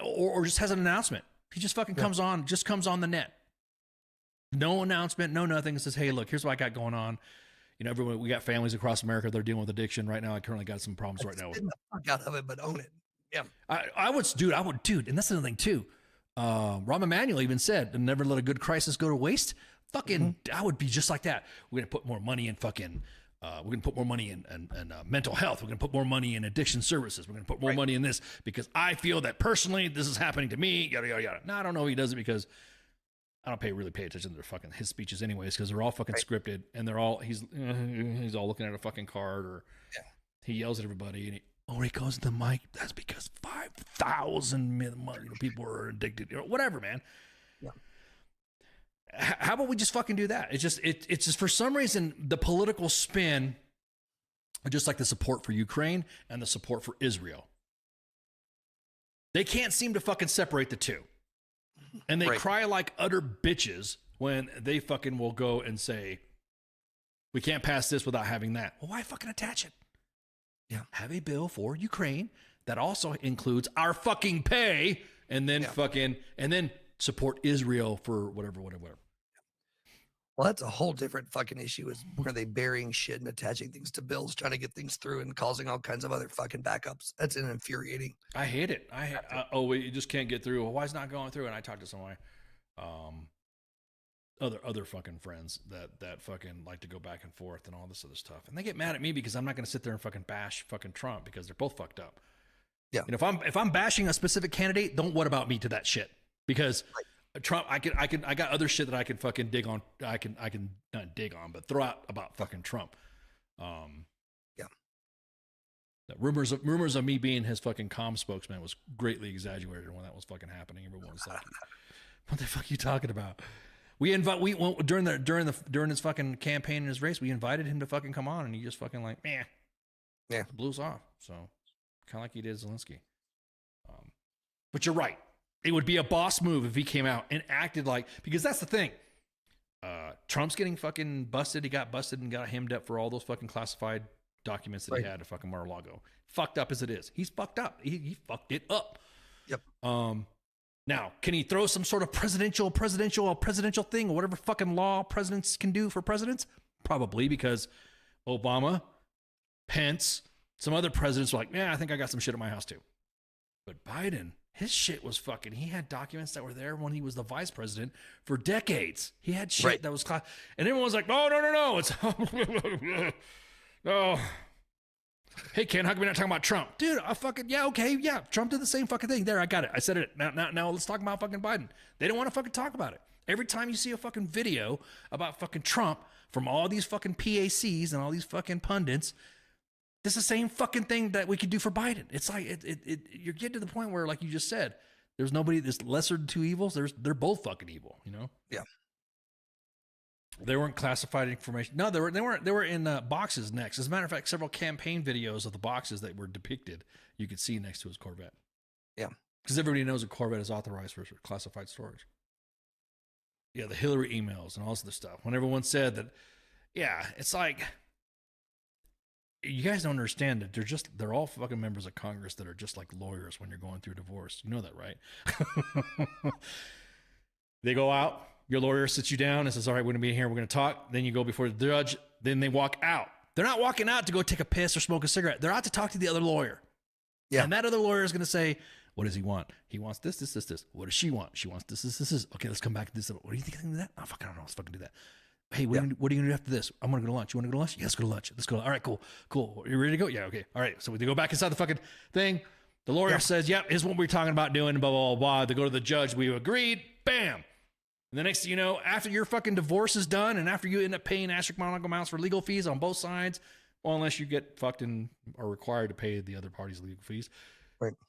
or just has an announcement. He just fucking comes on the net. No announcement, no nothing. It says, hey, look, here's what I got going on. Everyone, we got families across America. They're dealing with addiction right now. I currently got some problems right now. Get the fuck out of it, but own it. Yeah. I would, dude. And that's another thing too. Rahm Emanuel even said, never let a good crisis go to waste. Fucking, I would be just like that. We're going to put more money in fucking, we're going to put more money in mental health. We're going to put more money in addiction services. We're going to put more money in this because I feel that personally this is happening to me, yada, yada, yada. No, I don't know if he does it because I don't really pay attention to his speeches anyways, because they're all fucking scripted, and they're all, he's all looking at a fucking card, or he yells at everybody, and he goes to the mic. That's because 5,000 people are addicted, whatever, man. Yeah. How about we just fucking do that? It's just for some reason, the political spin, just like the support for Ukraine and the support for Israel, they can't seem to fucking separate the two. And they cry like utter bitches when they fucking will go and say, we can't pass this without having that. Well, why fucking attach it? Yeah. Have a bill for Ukraine that also includes our fucking pay, and then and then support Israel for whatever. Well, that's a whole different fucking issue. Is where they burying shit and attaching things to bills, trying to get things through, and causing all kinds of other fucking backups. That's infuriating. I hate it. You just can't get through. Well, why is it not going through? And I talked to some of my other fucking friends that fucking like to go back and forth and all this other stuff, and they get mad at me because I'm not going to sit there and fucking bash fucking Trump because they're both fucked up. Yeah. And if I'm bashing a specific candidate, don't what about me to that shit, because Trump, I got other shit that I can fucking dig on. I can not dig on, but throw out about fucking Trump. Yeah. The rumors of me being his fucking comm spokesman was greatly exaggerated when that was fucking happening. Everyone was like, "What the fuck are you talking about?" During his fucking campaign and his race, we invited him to fucking come on, and he just fucking like, blew us off. So kind of like he did Zelensky. But you're right. It would be a boss move if he came out and acted like, because that's the thing. Trump's getting fucking busted. He got busted and got hemmed up for all those fucking classified documents that he had at fucking Mar-a-Lago. Fucked up as it is. He's fucked up. He fucked it up. Yep. Now, can he throw some sort of presidential thing or whatever fucking law presidents can do for presidents? Probably, because Obama, Pence, some other presidents were like, I think I got some shit at my house too. But Biden, his shit was fucking, he had documents that were there when he was the vice president for decades. He had shit that was and everyone was like, no, it's no. Hey, Ken, how come you're not talking about Trump? Dude, Trump did the same fucking thing. There, I got it. I said it. Now let's talk about fucking Biden. They don't want to fucking talk about it. Every time you see a fucking video about fucking Trump from all these fucking PACs and all these fucking pundits, it's the same fucking thing that we could do for Biden. It's like, you're getting to the point where, like you just said, there's lesser than two evils. They're both fucking evil, you know? Yeah. They weren't classified information. No, they were in boxes next. As a matter of fact, several campaign videos of the boxes that were depicted, you could see next to his Corvette. Yeah. Because everybody knows a Corvette is authorized for classified storage. Yeah, the Hillary emails and all this other stuff. When everyone said that, it's like, you guys don't understand that they're all fucking members of Congress that are just like lawyers when you're going through divorce. You know that, right? They go out. Your lawyer sits you down and says, all right, we're going to be here. We're going to talk. Then you go before the judge. Then they walk out. They're not walking out to go take a piss or smoke a cigarette. They're out to talk to the other lawyer. Yeah. And that other lawyer is going to say, what does he want? He wants this. What does she want? She wants this. Okay, let's come back to this. What do you think of that? Oh, fuck, I don't know. Let's fucking do that. Hey, what are you going to do after this? I'm going to go to lunch. You want to go to lunch? Yeah, let's go to lunch. Let's go. All right, cool. Are you ready to go? Yeah, okay. All right. So we go back inside the fucking thing. The lawyer says, yep, here's what we're talking about doing, blah, blah, blah, blah. They go to the judge. We agreed. Bam. And the next thing you know, after your fucking divorce is done and after you end up paying astronomical amounts for legal fees on both sides, well, unless you get fucked and are required to pay the other party's legal fees,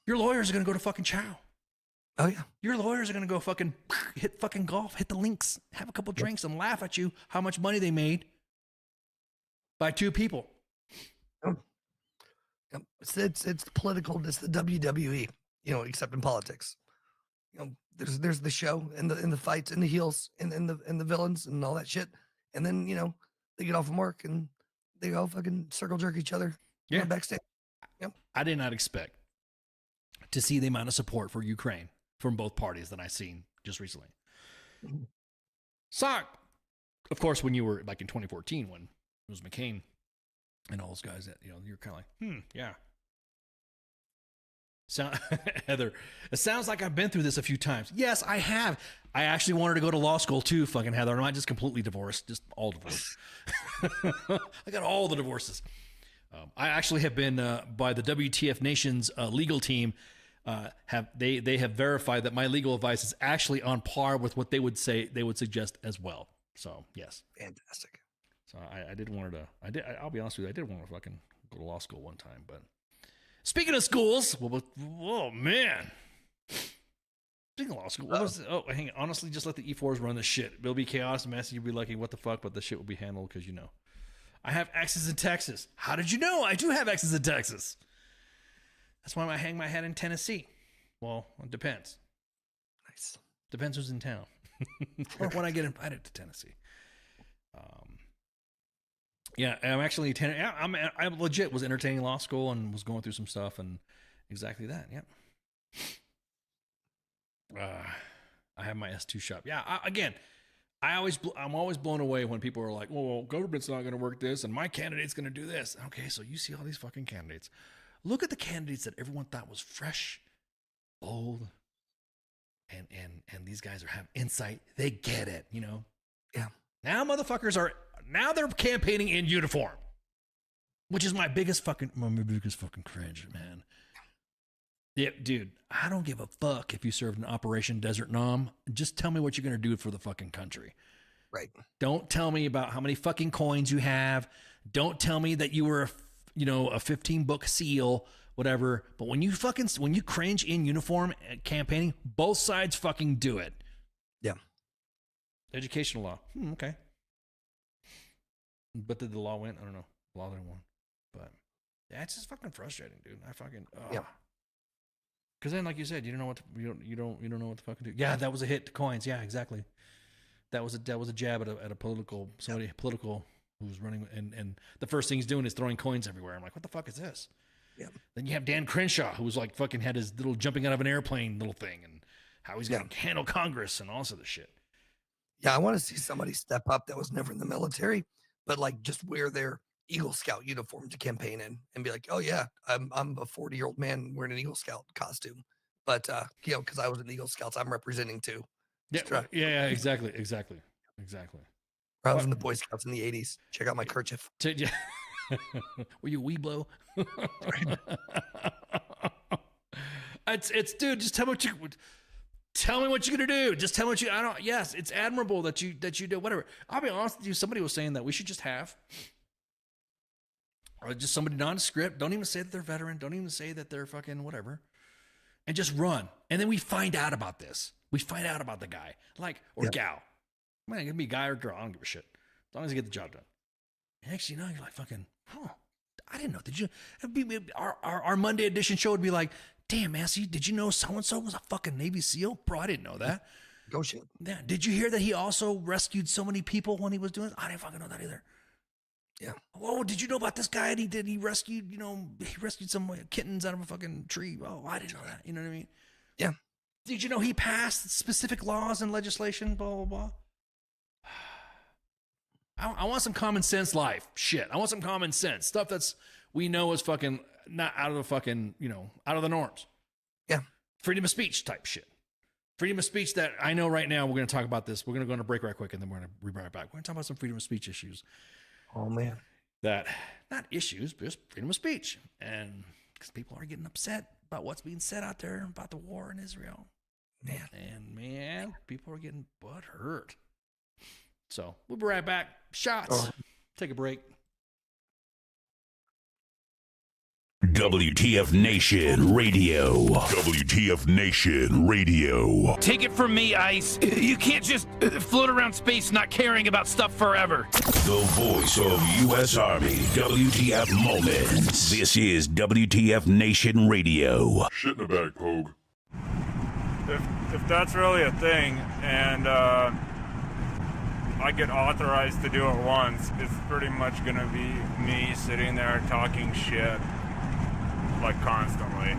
your lawyers are going to go to fucking chow. Oh, yeah. Your lawyers are going to go fucking hit fucking golf, hit the links, have a couple drinks and laugh at you how much money they made by two people. It's political. It's the WWE, except in politics. There's the show and the fights and the heels and the villains and all that shit. And then, they get off from work and they all fucking circle jerk each other backstage. Yep. I did not expect to see the amount of support for Ukraine from both parties that I've seen just recently. Sock, of course, when you were like in 2014, when it was McCain and all those guys that, you're kind of like, yeah. Heather, it sounds like I've been through this a few times. Yes, I have. I actually wanted to go to law school too, fucking Heather. I'm not just completely divorced, just all divorced. I got all the divorces. I actually have been by the WTF Nation's legal team. They have verified that my legal advice is actually on par with what they would suggest as well. So yes, fantastic. So I did want to. I'll be honest with you. I did want to fucking go to law school one time, but. Speaking of schools, oh man. Speaking of law school, hang on. Honestly, just let the E4s run the shit. It'll be chaos and messy. You'll be lucky, what the fuck, but the shit will be handled because I have exes in Texas. How did you know? I do have exes in Texas. That's why I hang my head in Tennessee. Well, it depends. Nice. Depends who's in town. or when I get invited to Tennessee. Yeah, I'm actually I legit was entertaining law school and was going through some stuff and exactly that. Yep. I have my S2 shop. Yeah. I'm always blown away when people are like, well, government's not going to work this and my candidate's going to do this. Okay, so you see all these fucking candidates. Look at the candidates that everyone thought was fresh, bold, and these guys have insight. They get it, you know. Yeah. Now they're campaigning in uniform, which is my biggest fucking cringe, man. Yeah, dude, I don't give a fuck if you served in Operation Desert Nom. Just tell me what you're going to do for the fucking country. Right. Don't tell me about how many fucking coins you have. Don't tell me that you were a 15-book SEAL, whatever. But when you cringe in uniform campaigning, both sides fucking do it. Yeah. Educational law. Okay. But did the law win? I don't know. The law didn't win. But yeah, it's just fucking frustrating, dude. Yeah. Because then, like you said, you don't know what know what to fucking do. Yeah, that was a hit to coins. Yeah, exactly. That was a jab at a political who's running, and the first thing he's doing is throwing coins everywhere. I'm like, what the fuck is this? Yeah. Then you have Dan Crenshaw, who was like fucking had his little jumping out of an airplane little thing, and how he's gonna handle Congress and all this other shit. Yeah, I want to see somebody step up that was never in the military, but like just wear their Eagle Scout uniform to campaign in and be like, oh yeah, I'm a 40-year-old man wearing an Eagle Scout costume, but because I was in Eagle Scouts, I'm representing too. Yeah, exactly. I was in the Boy Scouts in the 80s. Check out my kerchief. Were you Weeblo? It's dude, just tell me what you're gonna do. Just tell me what you. Yes, it's admirable that you do whatever. I'll be honest with you. Somebody was saying that we should just have, or just somebody nondescript. Don't even say that they're veteran. Don't even say that they're fucking whatever, and just run. And then we find out about this. We find out about the guy, gal. Man, it can be a guy or girl. I don't give a shit. As long as you get the job done. And next, you're like fucking. I didn't know. Did you? Our Monday edition show would be like, damn, Massey, did you know so-and-so was a fucking Navy SEAL? Bro, I didn't know that. Go shit. Yeah. Did you hear that he also rescued so many people when he was doing it? I didn't fucking know that either. Yeah. Oh, did you know about this guy? He rescued some kittens out of a fucking tree. Oh, I didn't know that. You know what I mean? Yeah. Did you know he passed specific laws and legislation? Blah, blah, blah. I want some common sense life. Shit. I want some common sense. Stuff we know is fucking not out of the fucking, out of the norms. Yeah. Freedom of speech type shit. Freedom of speech that I know right now, we're going to talk about this. We're going to go on a break right quick and then we're going to be right back. We're going to talk about some freedom of speech issues. Oh, man. Not issues, but just freedom of speech. And because people are getting upset about what's being said out there about the war in Israel. Man, people are getting butthurt. So we'll be right back. Shots. Take a break. WTF Nation Radio. WTF Nation Radio. Take it from me, Ice. You can't just float around space not caring about stuff forever. The voice of U.S. Army. WTF Moments. This is WTF Nation Radio. Shit in the bag, Pogue. If that's really a thing, and I get authorized to do it once, it's pretty much gonna be me sitting there talking shit, like, constantly.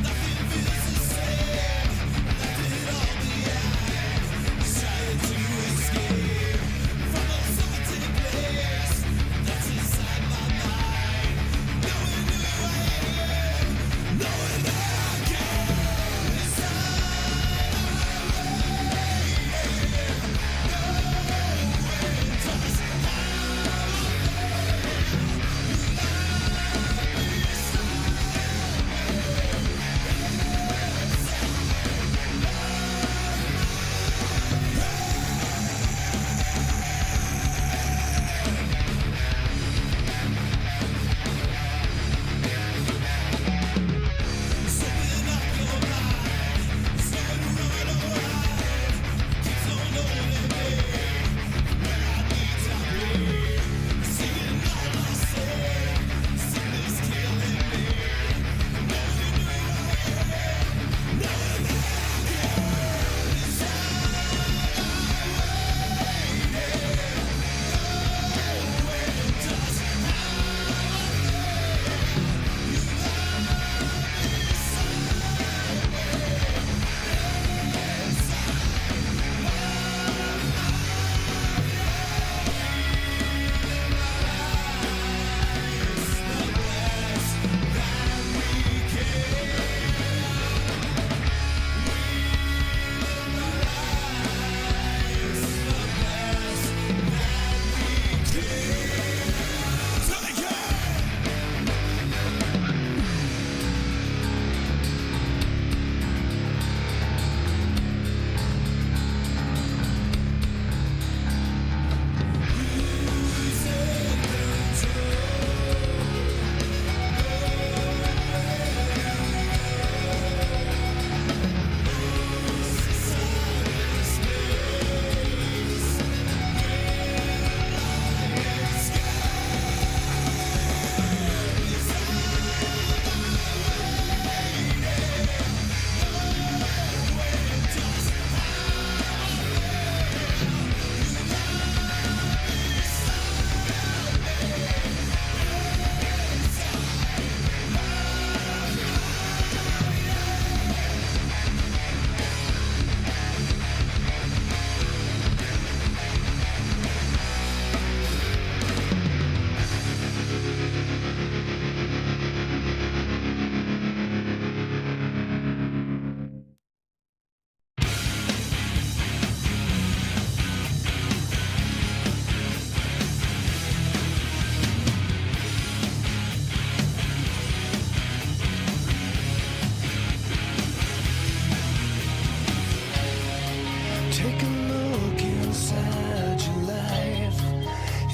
Nothing feels the same. Left it all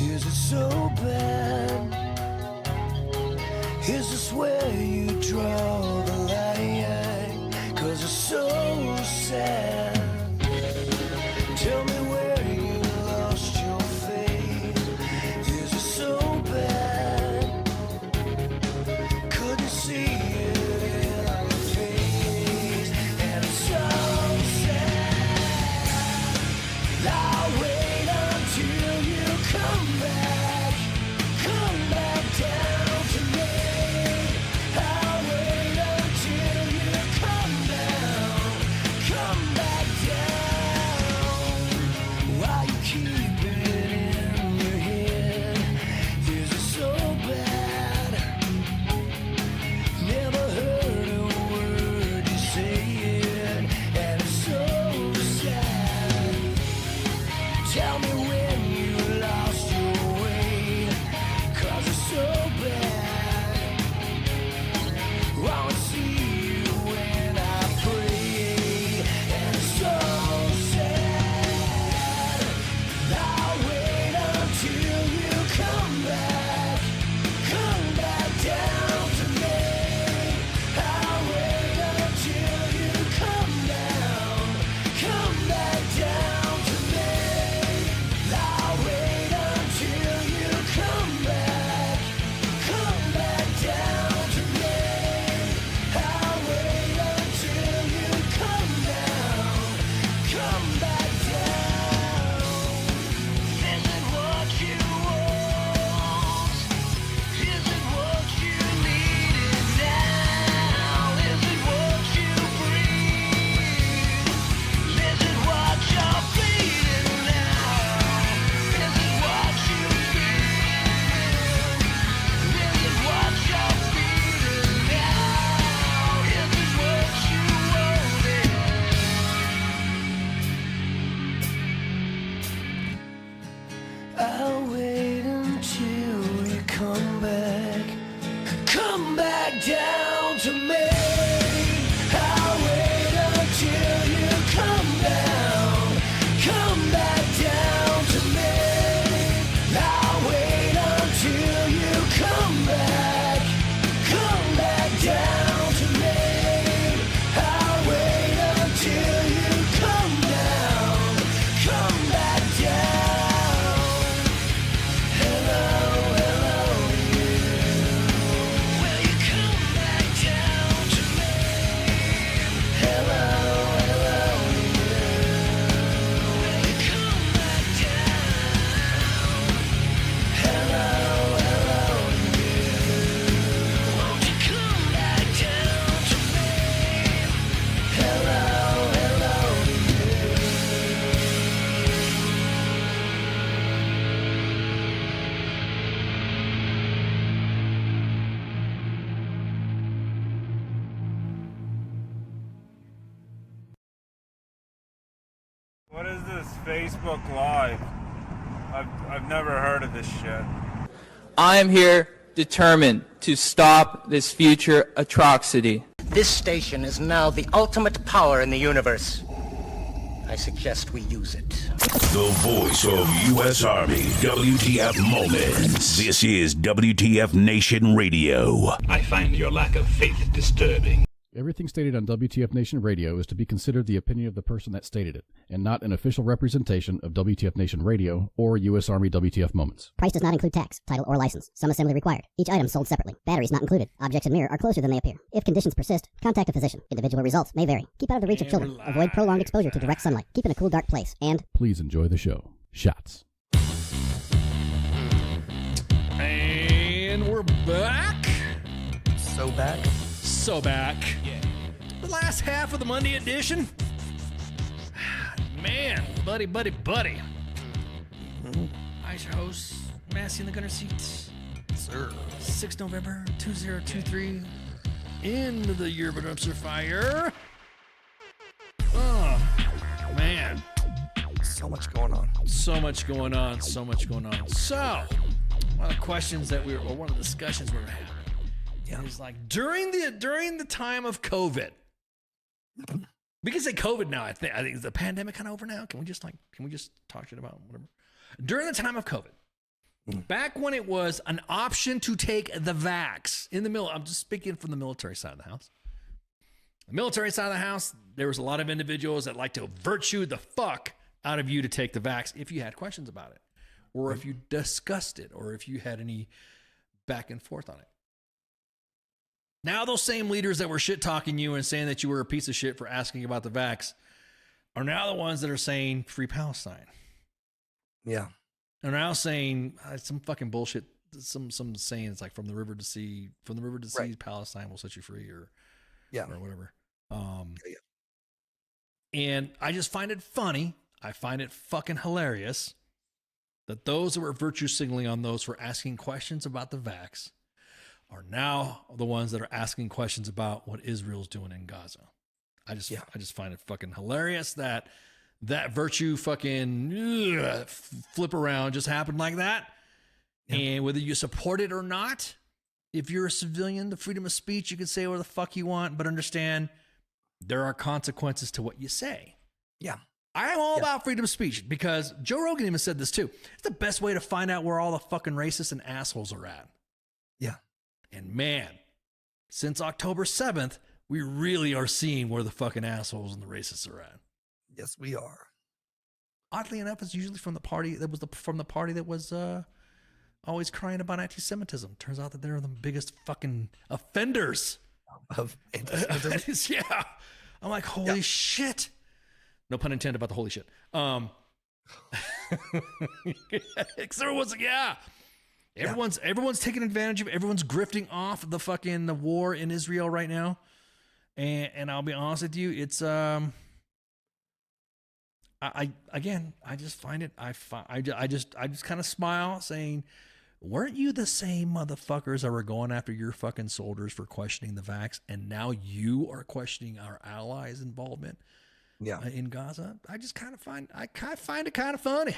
Is it so bad? Is this where you draw the line? 'Cause it's so sad. Tell me where you lost your faith. Is it so bad? Couldn't see it in your face. And it's so sad. I'll wait until you come back. Come back down to me. I'll wait until you come down. Come back down. While you keep it in your head. Is it so bad? Never heard a word you say it. And it's so sad. Tell me when you lost your way. 'Cause it's so bad. Wanna see you when I pray. And it's so sad. I'll wait until you come back. Come back down to me. I'll wait until you come down. Come back down to me. I'll wait until you come back. Come back down to me. I'll wait until you come down. Come back down. Is it what you want? Is it what you needed now? Is it what you breathe? Is it what you're feeling now? Is it what you feel? Is it what you're feeling now? Is it what you wanted? I'll wait until you come back. Come back down to me. I'll wait until you come down. Come back down to me. I'll wait until you come back. Come back down to me. I'll wait until you come down. Come back down. Hello, hello, you. Will you come back down to me? Hello, hello, you. Will you come back down? Hello, hello, you. Won't you come back down to me? Hello, hello, you. What is this Facebook Live? I've never heard of this shit. I am here determined to stop this future atrocity. This station is now the ultimate power in the universe. I suggest we use it. The voice of U.S. Army, WTF Moments. This is WTF Nation Radio. I find your lack of faith disturbing. Everything stated on WTF Nation Radio is to be considered the opinion of the person that stated it, and not an official representation of WTF Nation Radio or U.S. Army WTF Moments. Price does not include tax, title, or license. Some assembly required. Each item sold separately. Batteries not included. Objects in mirror are closer than they appear. If conditions persist, contact a physician. Individual results may vary. Keep out of the reach of children. Avoid prolonged exposure to direct sunlight. Keep in a cool, dark place. And Please enjoy the show. Shots. And we're back. So back. So back. The last half of the Monday edition. Man, buddy. I's your host, Massey in the gunner seat. Sir. 6 November 2023. Into the year of an dumpster fire. Oh, man. So much going on. So much going on. So, one of the questions that or one of the discussions we were having is like during the time of COVID. We can say COVID now. I think is the pandemic kind of over now. Can we just talk shit about whatever? During the time of COVID, Back when it was an option to take the vax in the middle, I'm just speaking from the military side of the house. The military side of the house, there was a lot of individuals that like to virtue the fuck out of you to take the vax if you had questions about it, or if you discussed it, or if you had any back and forth on it. Now those same leaders that were shit talking you and saying that you were a piece of shit for asking about the vax are now the ones that are saying free Palestine. Yeah. They're now saying some fucking bullshit. Some saying it's like from the river to sea, Palestine will set you free, or whatever. And I just find it funny. I find it fucking hilarious that those who were virtue signaling on those for asking questions about the vax are now the ones that are asking questions about what Israel's doing in Gaza. I just find it fucking hilarious that virtue fucking flip around just happened like that. Yeah. And whether you support it or not, if you're a civilian, the freedom of speech, you can say whatever the fuck you want, but understand there are consequences to what you say. Yeah. I'm all about freedom of speech because Joe Rogan even said this too. It's the best way to find out where all the fucking racists and assholes are at. Yeah. And man, since October 7th, we really are seeing where the fucking assholes and the racists are at. Yes, we are. Oddly enough, it's usually from the party that was always crying about anti-Semitism. Turns out that they're the biggest fucking offenders of anti-Semitism. Yeah. I'm like, holy shit. No pun intended about the holy shit. Everyone's taking advantage of it. Everyone's grifting off the fucking war in Israel right now. And I'll be honest with you, it's I just find it I just kind of smile saying, weren't you the same motherfuckers that were going after your fucking soldiers for questioning the vax, and now you are questioning our allies' involvement in Gaza? I find it kind of funny.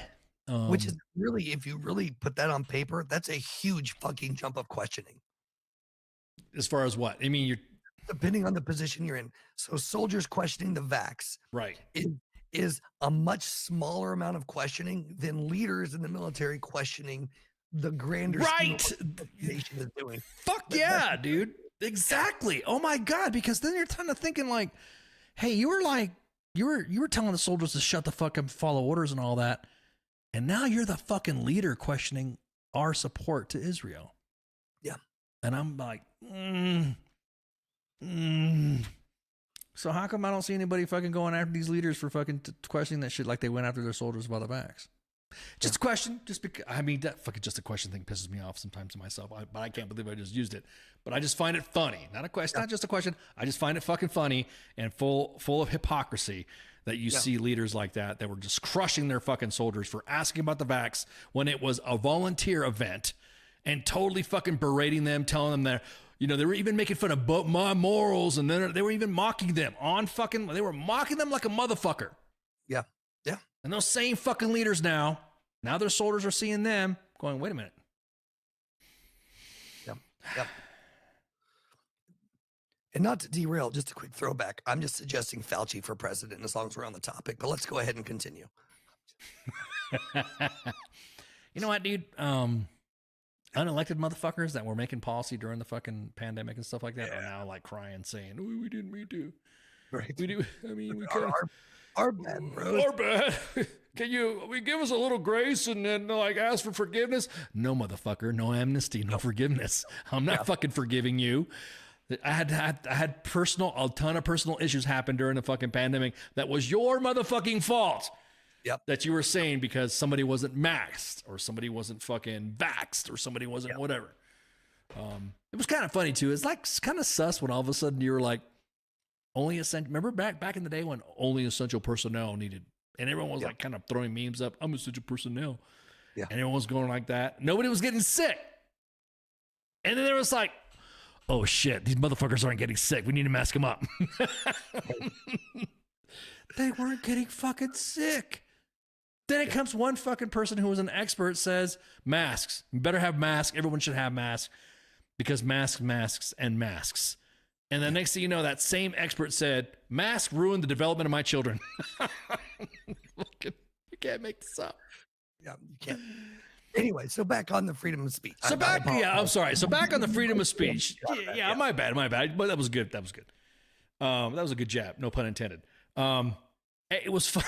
Which is really, if you really put that on paper, that's a huge fucking jump of questioning. As far as what? I mean, you're depending on the position you're in. So soldiers questioning the vax, right, is a much smaller amount of questioning than leaders in the military questioning the grander scheme of what the nation is doing. Fuck yeah, dude. Exactly. Oh my God. Because then you're kind of thinking like, hey, you were telling the soldiers to shut the fuck up, follow orders and all that. And now you're the fucking leader questioning our support to Israel. Yeah. And I'm like, So how come I don't see anybody fucking going after these leaders for fucking questioning that shit like they went after their soldiers about the vax? Just a question. Just because, I mean, that fucking just a question thing pisses me off sometimes to myself. But I can't believe I just used it. But I just find it funny. Not a question, not just a question. I just find it fucking funny and full of hypocrisy that you see leaders like that were just crushing their fucking soldiers for asking about the vax when it was a volunteer event, and totally fucking berating them, telling them that, they were even making fun of my morals, and then they were even mocking them they were mocking them like a motherfucker. Yeah. Yeah. And those same fucking leaders now their soldiers are seeing them going, wait a minute. Yep. Yep. And not to derail, just a quick throwback. I'm just suggesting Fauci for president as long as we're on the topic, but let's go ahead and continue. You know what, dude? Unelected motherfuckers that were making policy during the fucking pandemic and stuff like that are now like crying, saying, "Oh, we didn't mean to." Right. We do. I mean, we could. Our bad, bro. Our bad. Can you give us a little grace and then like ask for forgiveness? No, motherfucker. No amnesty. No forgiveness. I'm not fucking forgiving you. I had a ton of personal issues happen during the fucking pandemic. That was your motherfucking fault. Yep. That you were saying because somebody wasn't maxed or somebody wasn't fucking vaxxed or somebody wasn't whatever. It was kind of funny too. It's like kind of sus when all of a sudden you were like, only essential. Remember back in the day when only essential personnel needed, and everyone was like kind of throwing memes up. I'm essential personnel. Yeah. And everyone was going like that. Nobody was getting sick. And then there was like, oh shit, these motherfuckers aren't getting sick. We need to mask them up. They weren't getting fucking sick. Then it comes one fucking person who was an expert says, masks. You better have masks. Everyone should have masks because masks. And the next thing you know, that same expert said, masks ruined the development of my children. You can't make this up. Yeah, you can't. Anyway, so back on the freedom of speech. So back, I'm sorry. So back on the freedom of speech. Yeah, my bad. But that was good. That was good. That was a good jab. No pun intended. It was fun.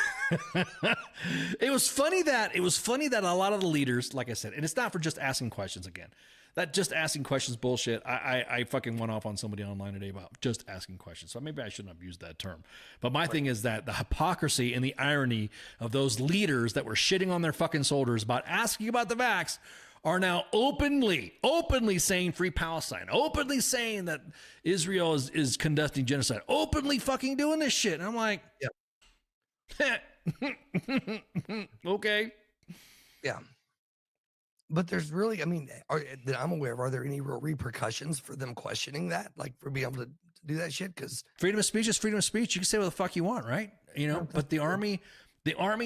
It was funny that a lot of the leaders, like I said, and it's not for just asking questions again. That just asking questions bullshit. I fucking went off on somebody online today about just asking questions. So maybe I shouldn't have used that term. But my thing is that the hypocrisy and the irony of those leaders that were shitting on their fucking soldiers about asking about the vax are now openly saying free Palestine, openly saying that Israel is conducting genocide, openly fucking doing this shit. And I'm like, okay. Yeah. But there's really, I mean, that I'm aware of, are there any real repercussions for them questioning that? Like for being able to do that shit? Because freedom of speech is freedom of speech. You can say what the fuck you want, right? You know, but the army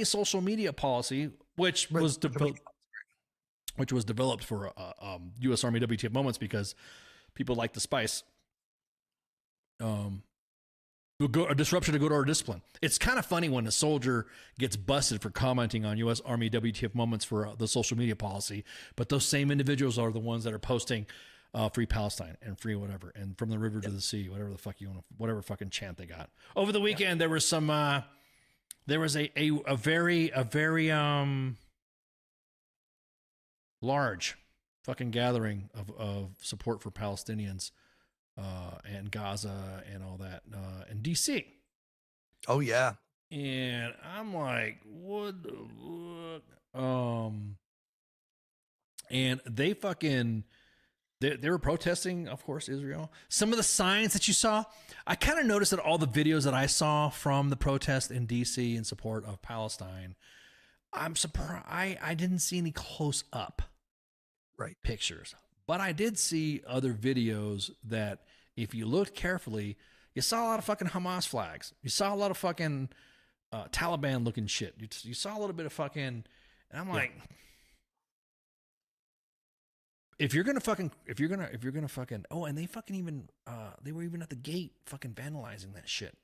social media policy, which was developed for U.S. Army WTF moments because people like the spice. A disruption to good order discipline. It's kind of funny when a soldier gets busted for commenting on U.S. Army WTF moments for the social media policy, but those same individuals are the ones that are posting free Palestine and free whatever, and from the river to the sea, whatever the fuck you want, whatever fucking chant they got. Over the weekend, there was some, there was a very large fucking gathering of support for Palestinians and Gaza and all that in DC. Oh yeah. And I'm like, what the fuck? And they fucking they were protesting, of course, Israel. Some of the signs that you saw, I kind of noticed that all the videos that I saw from the protest in DC in support of Palestine, I'm surprised I didn't see any close up pictures. But I did see other videos that, if you looked carefully, you saw a lot of fucking Hamas flags. You saw a lot of fucking Taliban looking shit. You saw a little bit of fucking, and I'm like, if you're gonna fucking, oh, and they fucking even, they were even at the gate fucking vandalizing that shit.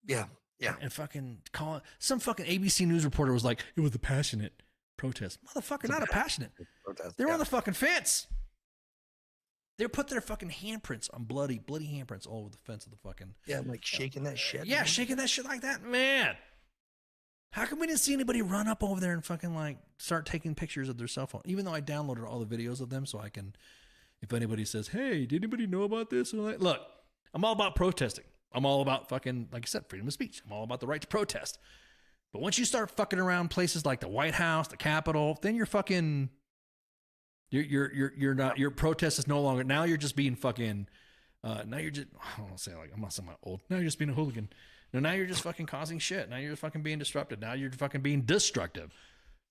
Yeah. And fucking calling, some fucking ABC News reporter was like, it was a passionate protest. Motherfucker, not a passionate protest. They were on the fucking fence. They put their fucking handprints on bloody handprints all over the fence of the fucking. Yeah, like shaking that shit. Yeah, shaking that shit like that, man. How come we didn't see anybody run up over there and fucking like start taking pictures of their cell phone? Even though I downloaded all the videos of them, so I can, if anybody says, "Hey, did anybody know about this?" or like, look, I'm all about protesting. I'm all about fucking, like I said, freedom of speech. I'm all about the right to protest. But once you start fucking around places like the White House, the Capitol, then you're fucking. You're not, your protest is no longer, now you're just being fucking, now you're just, I don't want to say like, I'm not saying I'm old, now you're just being a hooligan. No, now you're just fucking causing shit. Now you're fucking being disruptive. Now you're fucking being destructive.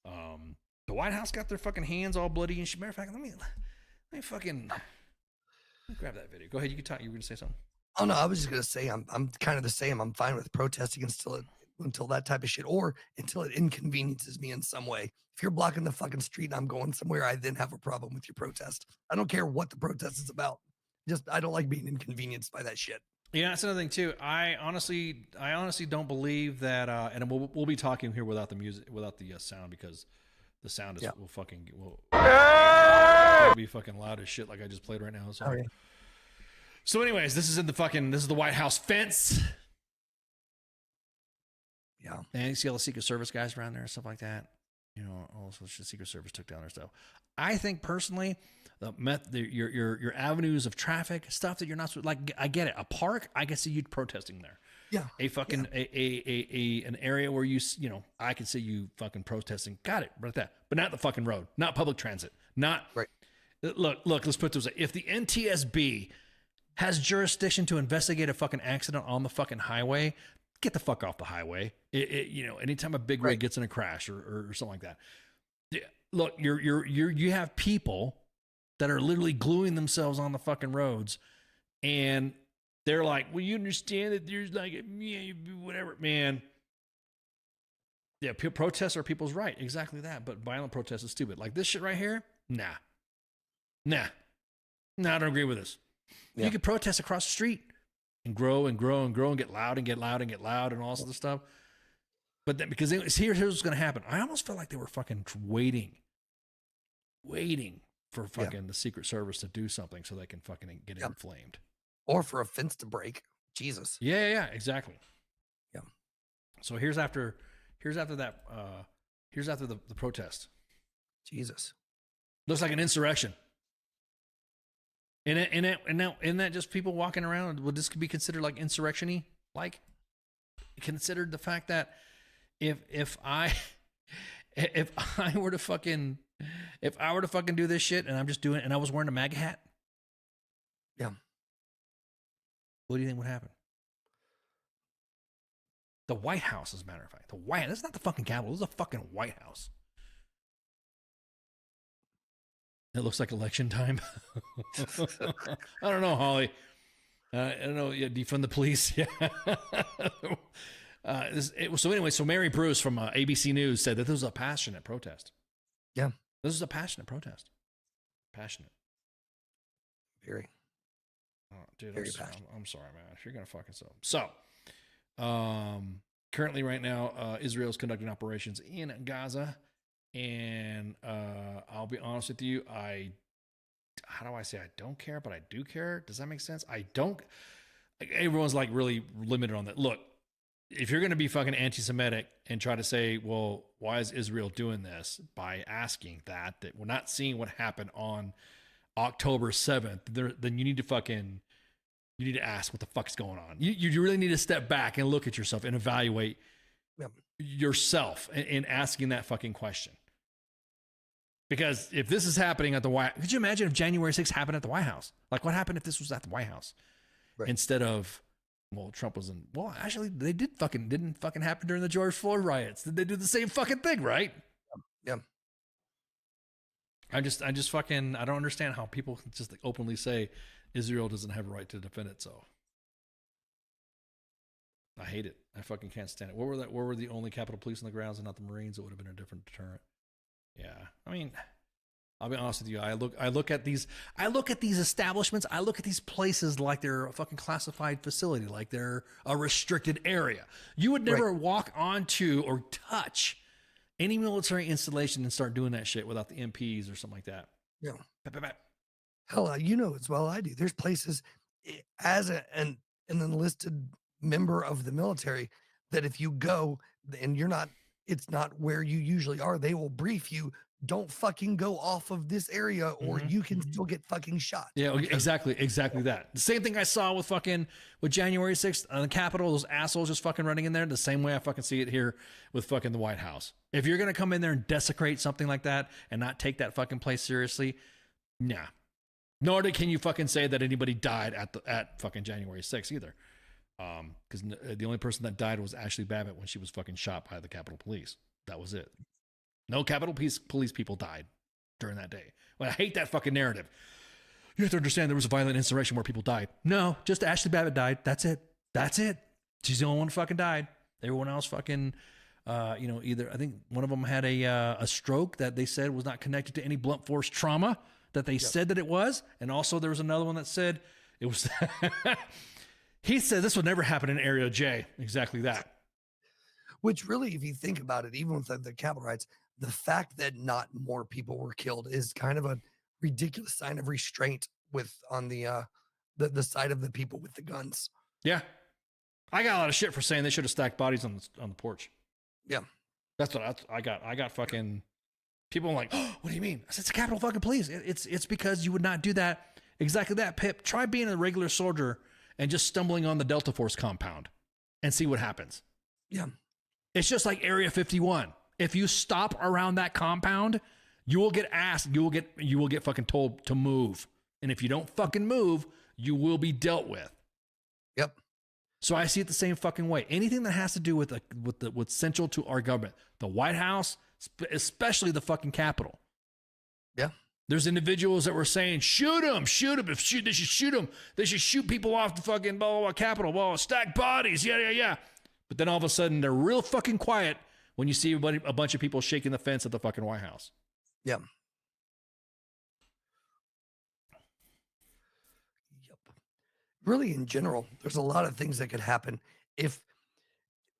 The White House got their fucking hands all bloody and shit. Matter of fact, let me grab that video. Go ahead, you can talk, you were going to say something. Oh no, I was just going to say, I'm kind of the same. I'm fine with protesting until that type of shit, or until it inconveniences me in some way. If you're blocking the fucking street and I'm going somewhere, I then have a problem with your protest. I don't care what the protest is about. I don't like being inconvenienced by that shit. Yeah, that's another thing too. I honestly don't believe that. And we'll be talking here without the music, without the sound, because the sound is will be fucking loud as shit, like I just played right now. So, so anyways, this is the White House fence. Yeah, and you see all the Secret Service guys around there and stuff like that. You know, also the Secret Service took down their stuff. I think personally, your avenues of traffic, stuff that you're not like. I get it. A park, I can see you protesting there. Yeah. A fucking an area where you know, I can see you fucking protesting. Got it, right there. But not the fucking road, not public transit, not right. Look. Let's put this way. If the NTSB has jurisdiction to investigate a fucking accident on the fucking highway, get the fuck off the highway. You know, anytime a big rig gets in a crash or something like that. Yeah, look, you have people that are literally gluing themselves on the fucking roads, and they're like, well, you understand that there's like whatever, man. Yeah, protests are people's right, exactly that. But violent protest is stupid. Like this shit right here, nah, I don't agree with this. Yeah. You can protest across the street and grow and grow and grow and get loud and get loud and get loud and all this other stuff. But then, because here's what's going to happen. I almost felt like they were fucking waiting waiting for fucking the Secret Service to do something so they can fucking get inflamed. Or for a fence to break. Jesus. Yeah, exactly. Yeah. So here's after the protest. Jesus. Looks like an insurrection. Isn't that just people walking around? Would this be considered like insurrection-y? Like, considered the fact that if I were to fucking do this shit and I'm just doing it and I was wearing a MAGA hat, yeah, what do you think would happen? The White House, as a matter of fact, that's not the fucking Capitol. This is the fucking White House. It looks like election time. I don't know, Holly. I don't know. Yeah, defund the police. Yeah. So Mary Bruce from ABC News said that this was a passionate protest. Yeah. This is a passionate protest. Passionate. Very. Oh, dude, Very I'm sorry, man. If you're going to fucking so. Currently right now, Israel's conducting operations in Gaza. And I'll be honest with you, how do I say I don't care, but I do care? Does that make sense? Everyone's like really limited on that. Look, if you're going to be fucking anti-Semitic and try to say, well, why is Israel doing this by asking that we're not seeing what happened on October 7th, then you need to ask what the fuck's going on. You really need to step back and look at yourself and evaluate yourself in asking that fucking question. Because if this is happening at the White House, could you imagine if January 6th happened at the White House? Like, what happened if this was at the White House? Right. Instead of, well, Trump was in, well, actually, they didn't fucking happen during the George Floyd riots. Did they do the same fucking thing, right? Yeah. I don't understand how people can just like openly say Israel doesn't have a right to defend itself. I hate it. I fucking can't stand it. What were the only Capitol Police on the grounds and not the Marines? It would have been a different deterrent. Yeah. I mean, I'll be honest with you. I look at these establishments. I look at these places like they're a fucking classified facility, like they're a restricted area. You would never walk onto or touch any military installation and start doing that shit without the MPs or something like that. Yeah. Hell, you know as well I do. There's places as an enlisted member of the military that if you go and it's not where you usually are, they will brief you. Don't fucking go off of this area or you can still get fucking shot. Yeah, exactly that. The same thing I saw with January 6th on the Capitol, those assholes just fucking running in there. The same way I fucking see it here with fucking the White House. If you're going to come in there and desecrate something like that and not take that fucking place seriously, nah. Nor can you fucking say that anybody died at fucking January 6th either. Because the only person that died was Ashley Babbitt when she was fucking shot by the Capitol Police. That was it. No Capitol Police people died during that day. Well, I hate that fucking narrative. You have to understand there was a violent insurrection where people died. No, just Ashley Babbitt died. That's it. She's the only one who fucking died. Everyone else fucking, either I think one of them had a stroke that they said was not connected to any blunt force trauma that they said that it was, and also there was another one that said it was. He said this would never happen in Area J. Exactly that. Which really, if you think about it, even with the Capitol riots, the fact that not more people were killed is kind of a ridiculous sign of restraint on the side of the people with the guns. Yeah, I got a lot of shit for saying they should have stacked bodies on the porch. Yeah, that's what I got. I got fucking people like, oh, what do you mean? I said it's the Capitol fucking Police. It's because you would not do that. Exactly that, Pip. Try being a regular soldier and just stumbling on the Delta Force compound and see what happens. Yeah. It's just like Area 51. If you stop around that compound, you will get asked, you will get fucking told to move. And if you don't fucking move, you will be dealt with. Yep. So I see it the same fucking way. Anything that has to do with what's central to our government, the White House, especially the fucking Capitol. Yeah. There's individuals that were saying, shoot them. They should shoot them. They should shoot people off the fucking blah, blah, blah, Capitol. Blah, blah, stack bodies. Yeah. But then all of a sudden, they're real fucking quiet when you see a bunch of people shaking the fence at the fucking White House. Yeah. Yep. Really, in general, there's a lot of things that could happen if,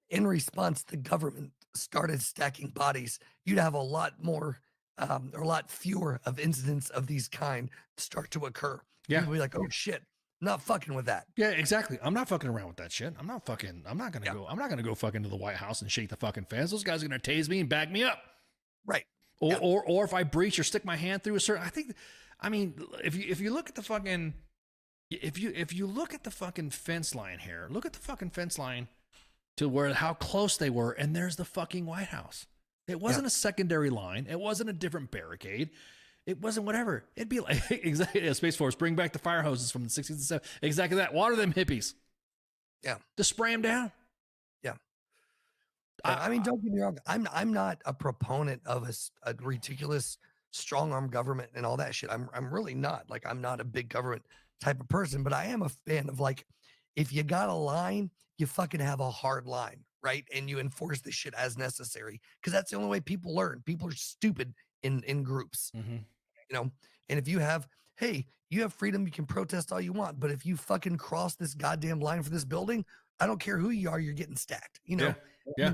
in response, the government started stacking bodies. You'd have a lot more or a lot fewer of incidents of these kind start to occur. Yeah. People be like, oh shit, not fucking with that. Yeah, exactly. I'm not fucking around with that shit. I'm not gonna go fucking to the White House and shake the fucking fence. Those guys are gonna tase me and back me up. Right. Or if I breach or stick my hand through a certain, if you look at the fucking, if you look at the fucking fence line here, look at the fucking fence line to where, how close they were. And there's the fucking White House. It wasn't a secondary line. It wasn't a different barricade. It wasn't whatever. It'd be like, exactly, Space Force, bring back the fire hoses from the 60s and 70s. Exactly that. Water them hippies. Yeah. Just spray them down. Yeah. I mean, don't get me wrong. I'm not a proponent of a ridiculous strong arm government and all that shit. I'm really not. Like, I'm not a big government type of person, but I am a fan of, like, if you got a line, you fucking have a hard line, right? And you enforce the shit as necessary, because that's the only way people learn. People are stupid in groups, you know. And if you have, hey, you have freedom, you can protest all you want, but if you fucking cross this goddamn line for this building, I don't care who you are, you're getting stacked. You know, Yeah.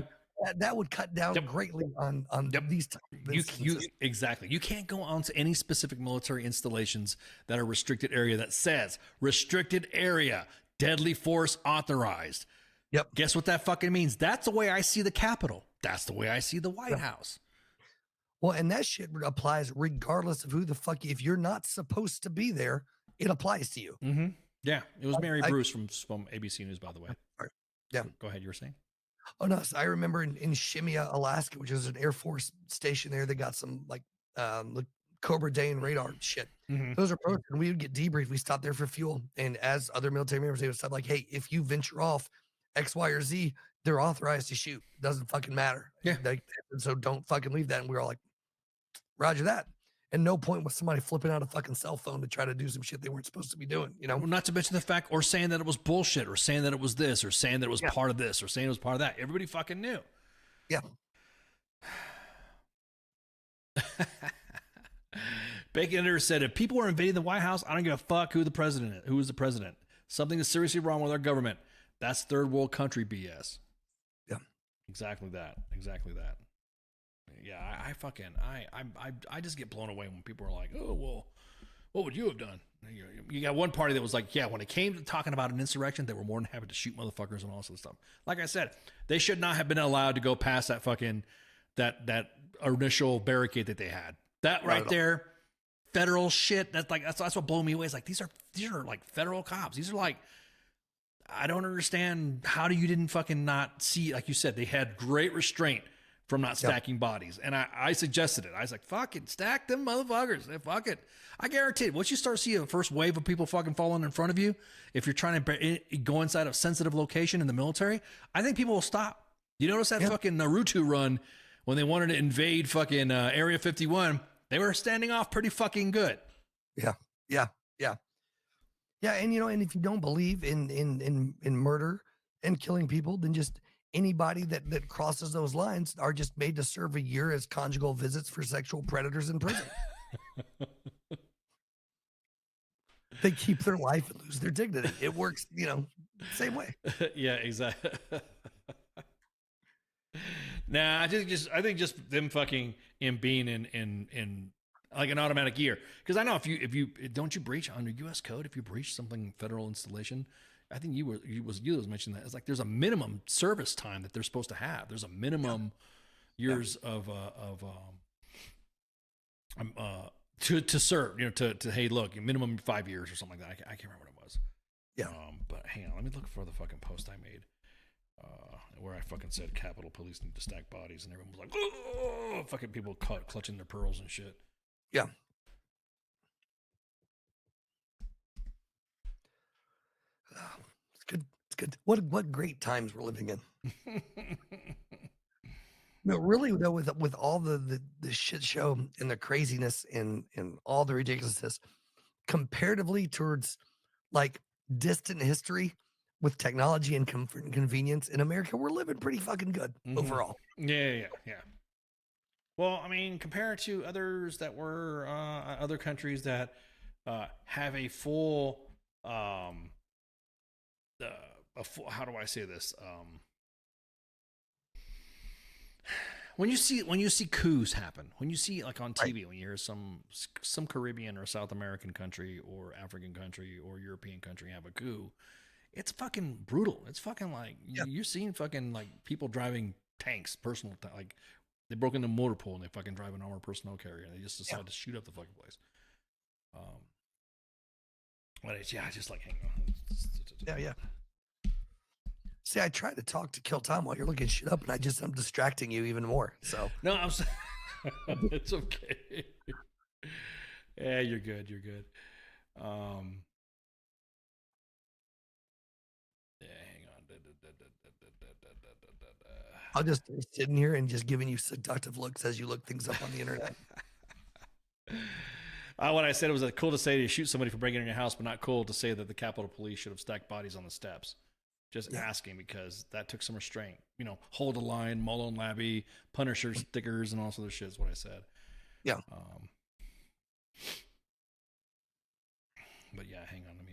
That would cut down greatly on these types of instances. Exactly. You can't go onto any specific military installations that are restricted area that says restricted area, deadly force authorized. Yep. Guess what that fucking means? That's the way I see the Capitol. That's the way I see the White House. Well, and that shit applies regardless of who the fuck. If you're not supposed to be there, it applies to you. Mm-hmm. Yeah. It was Mary Bruce from ABC News, by the way. Yeah. Go ahead. You were saying? Oh no! So I remember in Shemya, Alaska, which is an Air Force station there, they got some like Cobra Dane radar shit. Those are posted, and we would get debriefed. We stopped there for fuel, and as other military members, they would stop like, "Hey, if you venture off X, Y, or Z, they're authorized to shoot. Doesn't fucking matter. Yeah. So don't fucking leave that." And we were all like, "Roger that." And no point was somebody flipping out a fucking cell phone to try to do some shit they weren't supposed to be doing, you know? Well, not to mention the fact, or saying that it was bullshit, or saying that it was this, or saying that it was part of this, or saying it was part of that. Everybody fucking knew. Yeah. Bacon Editor said, if people were invading the White House, I don't give a fuck who was the president. Something is seriously wrong with our government. That's third world country BS. Yeah. Exactly that. Yeah, I just get blown away when people are like, oh, well, what would you have done? You got one party that was like, yeah, when it came to talking about an insurrection, they were more than happy to shoot motherfuckers and all this other stuff. Like I said, they should not have been allowed to go past that fucking, that initial barricade that they had. That right there, federal shit. That's what blew me away. It's like, these are like federal cops. These are like, I don't understand. How do you didn't fucking not see, like you said, they had great restraint from not stacking bodies. And I suggested it. I was like, fuck it, stack them motherfuckers. Fuck it. I guarantee it. Once you start seeing the first wave of people fucking falling in front of you, if you're trying to go inside a sensitive location in the military, I think people will stop. You notice that fucking Naruto run when they wanted to invade fucking Area 51, they were standing off pretty fucking good. Yeah. And, you know, and if you don't believe in murder and killing people, then just anybody that crosses those lines are just made to serve a year as conjugal visits for sexual predators in prison. They keep their life and lose their dignity. It works, you know, same way. Yeah, exactly. Nah, I think just them fucking being in like an automatic gear. Because I know if you don't you breach under U.S. code, if you breach something federal installation, I think you was mentioning that. It's like there's a minimum service time that they're supposed to have. There's a minimum years of to serve. You know, to hey, look, minimum 5 years or something like that. I can't remember what it was. Yeah. But hang on, let me look for the fucking post I made. Where I fucking said Capitol Police need to stack bodies, and everyone was like, "Oh!" Fucking people clutching their pearls and shit. Yeah. It's good. It's good. What great times we're living in. No, really though, with all the shit show and the craziness and all the ridiculousness, comparatively towards like distant history with technology and comfort and convenience in America, we're living pretty fucking good overall. Yeah. Well, I mean, compared to others that were other countries that have a full, how do I say this? when you see coups happen, when you see like on TV, when you hear some Caribbean or South American country or African country or European country have a coup, it's fucking brutal. It's fucking like you're seeing fucking like people driving tanks, like they broke into a motor pool and they fucking drive an armored personnel carrier and they just decide to shoot up the fucking place. But it's just like hang on. Yeah. See, I tried to talk to Kill Tom while you're looking shit up, and I'm distracting you even more. So no, it's okay. Yeah, you're good. You're good. Yeah, hang on. I'll just be sitting here and just giving you seductive looks as you look things up on the internet. What I said was cool to say to shoot somebody for breaking in your house, but not cool to say that the Capitol Police should have stacked bodies on the steps. Just asking because that took some restraint. You know, hold a line, Mullen Labby, Punisher stickers, and all this other shit is what I said. Yeah. But yeah, hang on. Let me.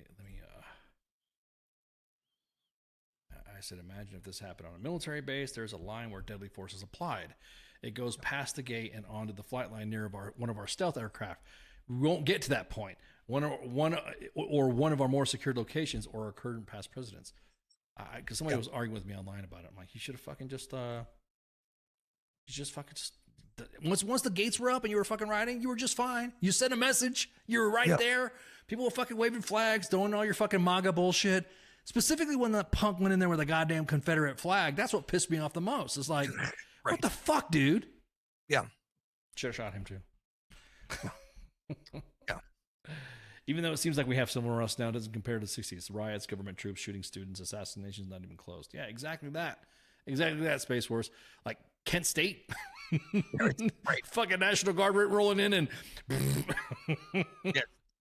I said, imagine if this happened on a military base. There's a line where deadly force is applied. It goes past the gate and onto the flight line near one of our stealth aircraft. We won't get to that point. One of our more secured locations or our current past presidents. Because somebody was arguing with me online about it. I'm like, you should have fucking once the gates were up and you were fucking riding, you were just fine. You sent a message. You were right there. People were fucking waving flags, doing all your fucking MAGA bullshit. Specifically when that punk went in there with a goddamn Confederate flag. That's what pissed me off the most. It's like, what the fuck, dude? Yeah. Should have shot him too. Yeah. Even though it seems like we have somewhere else now, it doesn't compare to the 60s. Riots, government troops, shooting students, assassinations, not even closed. Yeah, exactly that. Exactly that, Space Force. Like Kent State. Fucking National Guard rolling in and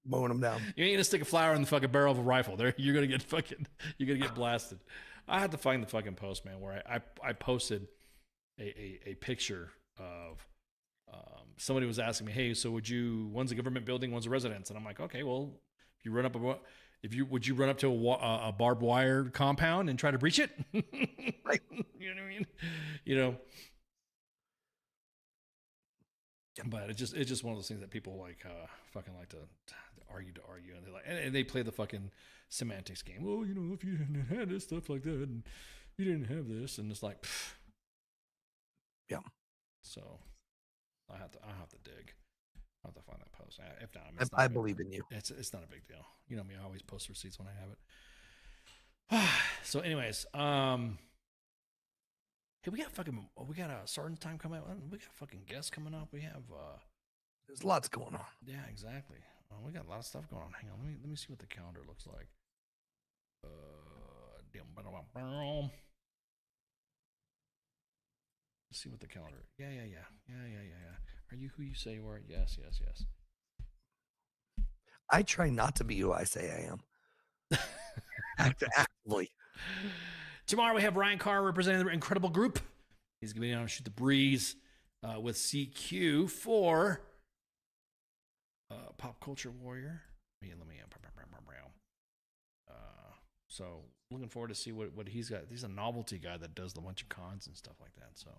mowing them down. You ain't gonna stick a flower in the fucking barrel of a rifle. There, you're gonna get blasted. I had to find the fucking post, man, where I posted a picture of somebody was asking me, hey, so one's a government building, one's a residence, and I'm like, okay, well, if you run up would you run up to a barbed wire compound and try to breach it? Right. You know what I mean? You know. But it's just one of those things that people fucking like to argue, and they and they play the fucking semantics game. Well, you know, if you didn't have this stuff like that, and you didn't have this, and it's like, pff. Yeah. So I have to dig. I have to find that post. If not, I believe in you. It's not a big deal. You know me, I always post receipts when I have it. So, anyways, hey, we got a Sergeant's time coming up. We got fucking guests coming up. We have there's lots going on. Yeah, exactly. We got a lot of stuff going on. Hang on, let me see what the calendar looks like. Let's see what the calendar. Yeah. Are you who you say you are? Yes. I try not to be who I say I am. Actively. Tomorrow we have Ryan Carr representing the incredible group. He's going to be on Shoot the Breeze with CQ for Pop Culture Warrior. So looking forward to see what he's got. He's a novelty guy that does a bunch of cons and stuff like that. So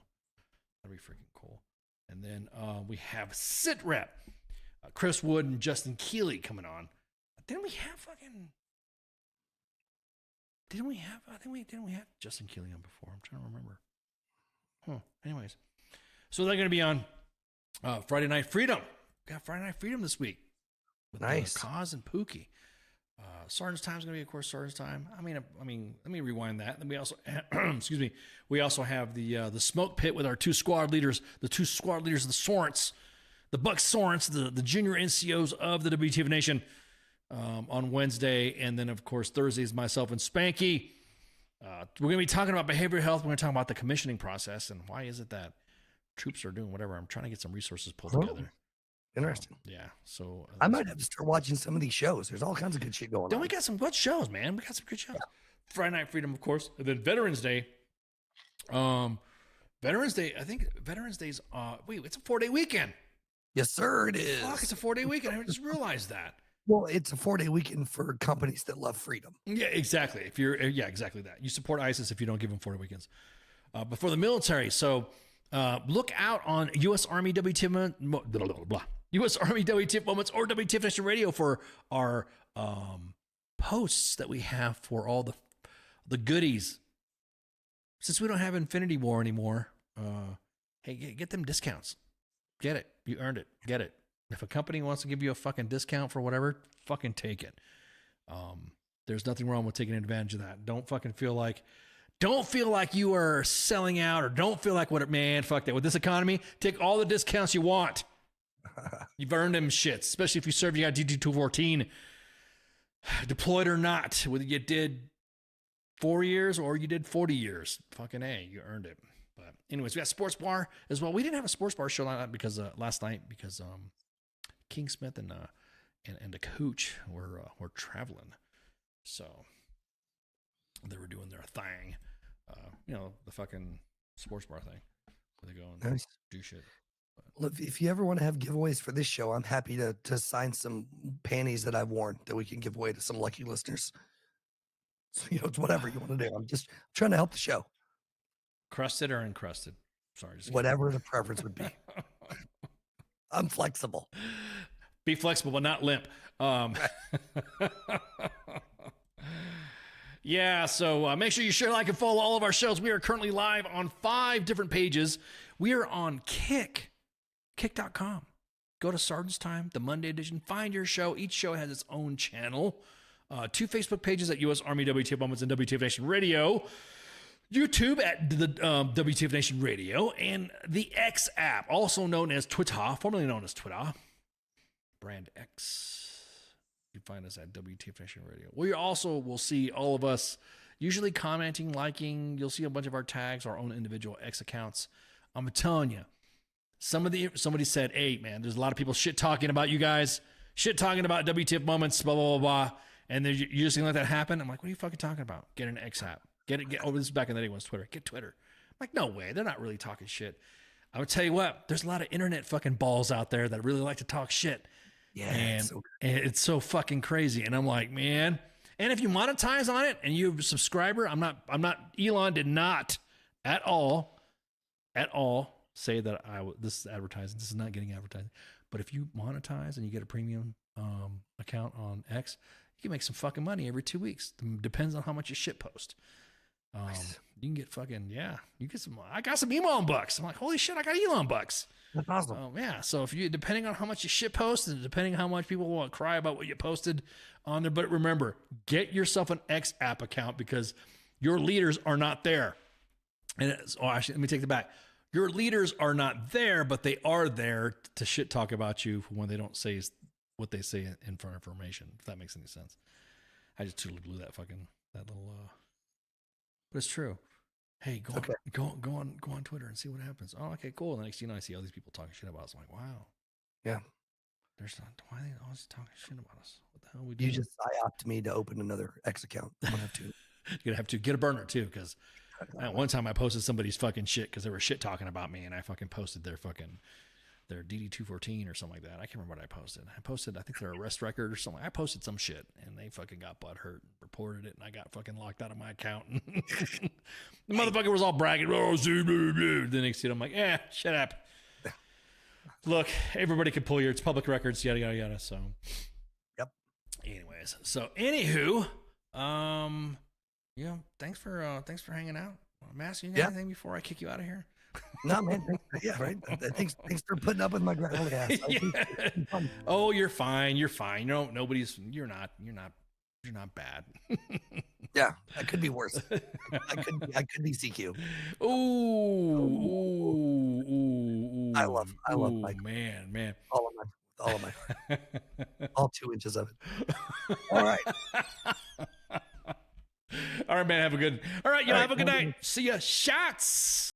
that'd be freaking cool. And then we have SITREP, Chris Wood and Justin Keeley coming on. Didn't we have Justin Keeley on before? I'm trying to remember. Anyways, so they're going to be on Friday Night Freedom. We got Friday Night Freedom this week with nice. Kaz and Pookie. Sergeant's Time is going to be, of course, Sergeant's Time. I mean, let me rewind that. Then we also, excuse me, we also have the Smoke Pit with our two squad leaders of the Sorents, the Buck Sorents, the junior NCOs of the WTF Nation on Wednesday, and then of course Thursday is myself and Spanky. We're going to be talking about behavioral health. We're going to talk about the commissioning process and why is it that troops are doing whatever. I'm trying to get some resources pulled together. Interesting. Yeah. So I might have to start watching some of these shows. There's all kinds of good shit going on. We got some good shows, man. We got some good shows. Yeah. Friday Night Freedom, of course. And then Veterans Day. Veterans Day, I think Veterans Day's, it's a 4-day weekend. Yes, sir, it is. Fuck, it's a 4-day weekend. I just realized that. Well, it's a 4-day weekend for companies that love freedom. Yeah, exactly. Exactly that. You support ISIS if you don't give them 4-day weekends. But for the military, so Look out on U.S. Army WTF U.S. Army WTF Moments or WTF Nation Radio for our posts that we have for all the goodies. Since we don't have Infinity War anymore, hey, get them discounts. Get it. You earned it. Get it. If a company wants to give you a fucking discount for whatever, fucking take it. There's nothing wrong with taking advantage of that. Don't feel like you are selling out, or don't feel like fuck that. With this economy, take all the discounts you want. You've earned them shits, especially if you served, you got DD214, deployed or not, whether you did 4 years or you did 40 years. Fucking A, you earned it. But anyways, we got Sports Bar as well. We didn't have a Sports Bar show last night because King Smith and the coach were traveling. So they were doing their thing. The fucking Sports Bar thing where they go and do shit. Well, if you ever want to have giveaways for this show, I'm happy to sign some panties that I've worn that we can give away to some lucky listeners. So, it's whatever you want to do. I'm just trying to help the show. Crusted or encrusted? Sorry. Whatever the preference would be. I'm flexible. Be flexible, but not limp. Yeah, so make sure you share, like, and follow all of our shows. We are currently live on 5 different pages. We are on kick.com. Go to Sergeant's Time, the Monday edition. Find your show. Each show has its own channel. 2 Facebook pages at U.S. Army WTF Moments and WTF Nation Radio. YouTube at the WTF Nation Radio. And the X app, also known as Twitter, formerly known as Twitter. Brand X. You can find us at WTF Nation Radio. We also will see all of us usually commenting, liking. You'll see a bunch of our tags, our own individual X accounts. I'm telling you, somebody said, hey, man, there's a lot of people shit talking about you guys, shit talking about WTF Moments, blah, blah, blah, blah. And you're just going to let that happen? I'm like, what are you fucking talking about? Get an X app. This is back in the day when it was Twitter. Get Twitter. I'm like, no way. They're not really talking shit. I would tell you what, there's a lot of internet fucking balls out there that really like to talk shit. Yeah, and it's so fucking crazy. And I'm like, man. And if you monetize on it and you're a subscriber, Elon did not at all say that this is advertising. This is not getting advertising. But if you monetize and you get a premium account on X, you can make some fucking money every 2 weeks. Depends on how much you shit post. Nice. You can get you get some. I got some Elon bucks. I'm like, holy shit, I got Elon bucks. That's awesome. Yeah. So depending on how much you shit post and depending on how much people want to cry about what you posted on there, but remember, get yourself an X app account because your leaders are not there. And actually, let me take that back. Your leaders are not there, but they are there to shit talk about you when they don't say what they say in front of information. If that makes any sense. I just totally blew that little. But it's true. Hey, go on Twitter and see what happens. Oh, okay, cool. And the next thing you know, I see all these people talking shit about us. I'm like, wow. Yeah. Why are they always talking shit about us? What the hell are we doing? You just psyoped me to open another X account. I'm gonna have to. You're gonna have to get a burner too, because one time I posted somebody's fucking shit because they were shit talking about me, and I fucking posted their DD214 or something like that. I can't remember what I posted. I think their arrest record or something. I posted some shit and they fucking got butthurt, reported it, and I got fucking locked out of my account. The motherfucker was all bragging. Oh, the next thing I'm like, shut up. Look, everybody can pull it's public records, yada yada yada. So, yep. Anyways, anywho, thanks for hanging out. Mass, you got anything before I kick you out of here? No, man. Right. Thanks for putting up with my gravelly ass. Oh, you're fine. You're fine. No, you're not bad. Yeah, that could be worse. I could be CQ. Ooh. I love Mike. Man. All of my all 2 inches of it. All right. All right, man. Have a good night. See ya. Shots.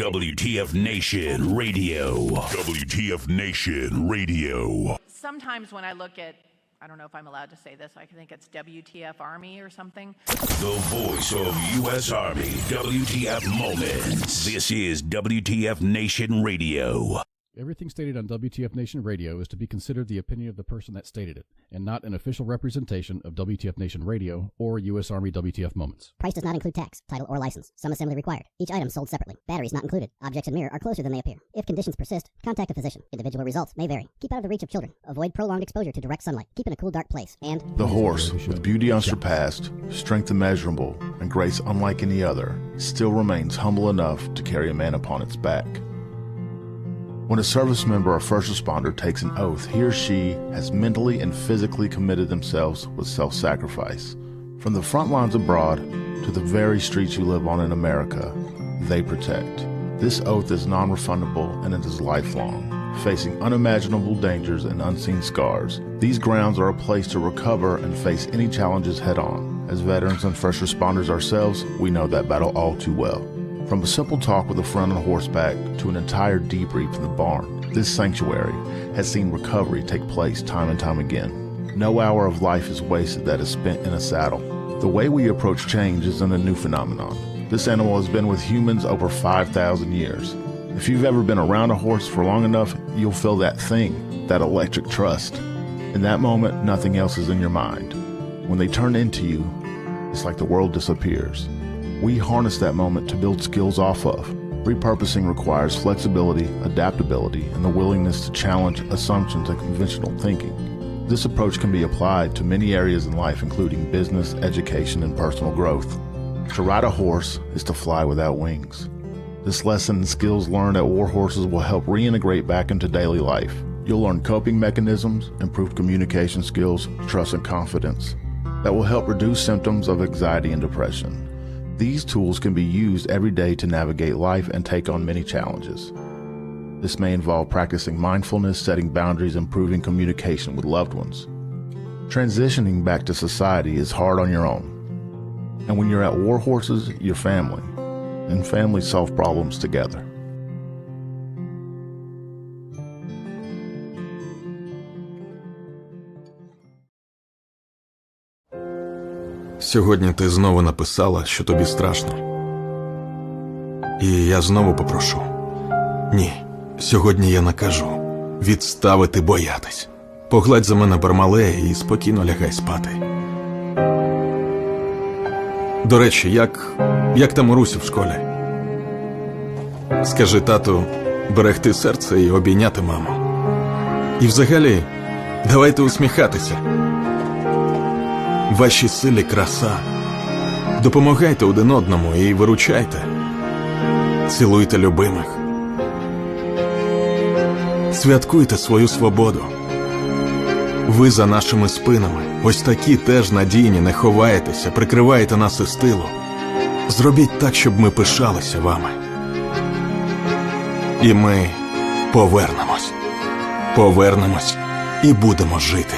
WTF Nation Radio. WTF Nation Radio. Sometimes when I look at, I don't know if I'm allowed to say this, I think it's WTF Army or something. The voice of U.S. Army, WTF Moments. This is WTF Nation Radio. Everything stated on WTF Nation Radio is to be considered the opinion of the person that stated it, and not an official representation of WTF Nation Radio or U.S. Army WTF Moments. Price does not include tax, title, or license. Some assembly required. Each item sold separately. Batteries not included. Objects in mirror are closer than they appear. If conditions persist, contact a physician. Individual results may vary. Keep out of the reach of children. Avoid prolonged exposure to direct sunlight. Keep in a cool, dark place. And the horse, with beauty unsurpassed, strength immeasurable, and grace unlike any other, still remains humble enough to carry a man upon its back. When a service member or first responder takes an oath, he or she has mentally and physically committed themselves with self-sacrifice. From the front lines abroad to the very streets you live on in America, they protect. This oath is non-refundable and it is lifelong. Facing unimaginable dangers and unseen scars, these grounds are a place to recover and face any challenges head-on. As veterans and first responders ourselves, we know that battle all too well. From a simple talk with a friend on horseback to an entire debrief in the barn, this sanctuary has seen recovery take place time and time again. No hour of life is wasted that is spent in a saddle. The way we approach change isn't a new phenomenon. This animal has been with humans over 5,000 years. If you've ever been around a horse for long enough, you'll feel that thing, that electric trust. In that moment, nothing else is in your mind. When they turn into you, it's like the world disappears. We harness that moment to build skills off of. Repurposing requires flexibility, adaptability, and the willingness to challenge assumptions and conventional thinking. This approach can be applied to many areas in life, including business, education, and personal growth. To ride a horse is to fly without wings. This lesson and skills learned at war horses will help reintegrate back into daily life. You'll learn coping mechanisms, improved communication skills, trust and confidence that will help reduce symptoms of anxiety and depression. These tools can be used every day to navigate life and take on many challenges. This may involve practicing mindfulness, setting boundaries, improving communication with loved ones. Transitioning back to society is hard on your own. And when you're at war horses, you're family. And families solve problems together. Сьогодні ти знову написала, що тобі страшно. І я знову попрошу. Ні, сьогодні я накажу відставити боятись. Погладь за мене Бармалея і спокійно лягай спати. До речі, як там Урусі в школі? Скажи тату берегти серце і обійняти маму. І взагалі, давайте усміхатися. Вашій силі краса. Допомагайте один одному і виручайте. Цілуйте любимих. Святкуйте свою свободу. Ви за нашими спинами. Ось такі теж надійні, не ховаєтеся, прикриваєте нас із тилу. Зробіть так, щоб ми пишалися вами. І ми повернемось. Повернемось і будемо жити.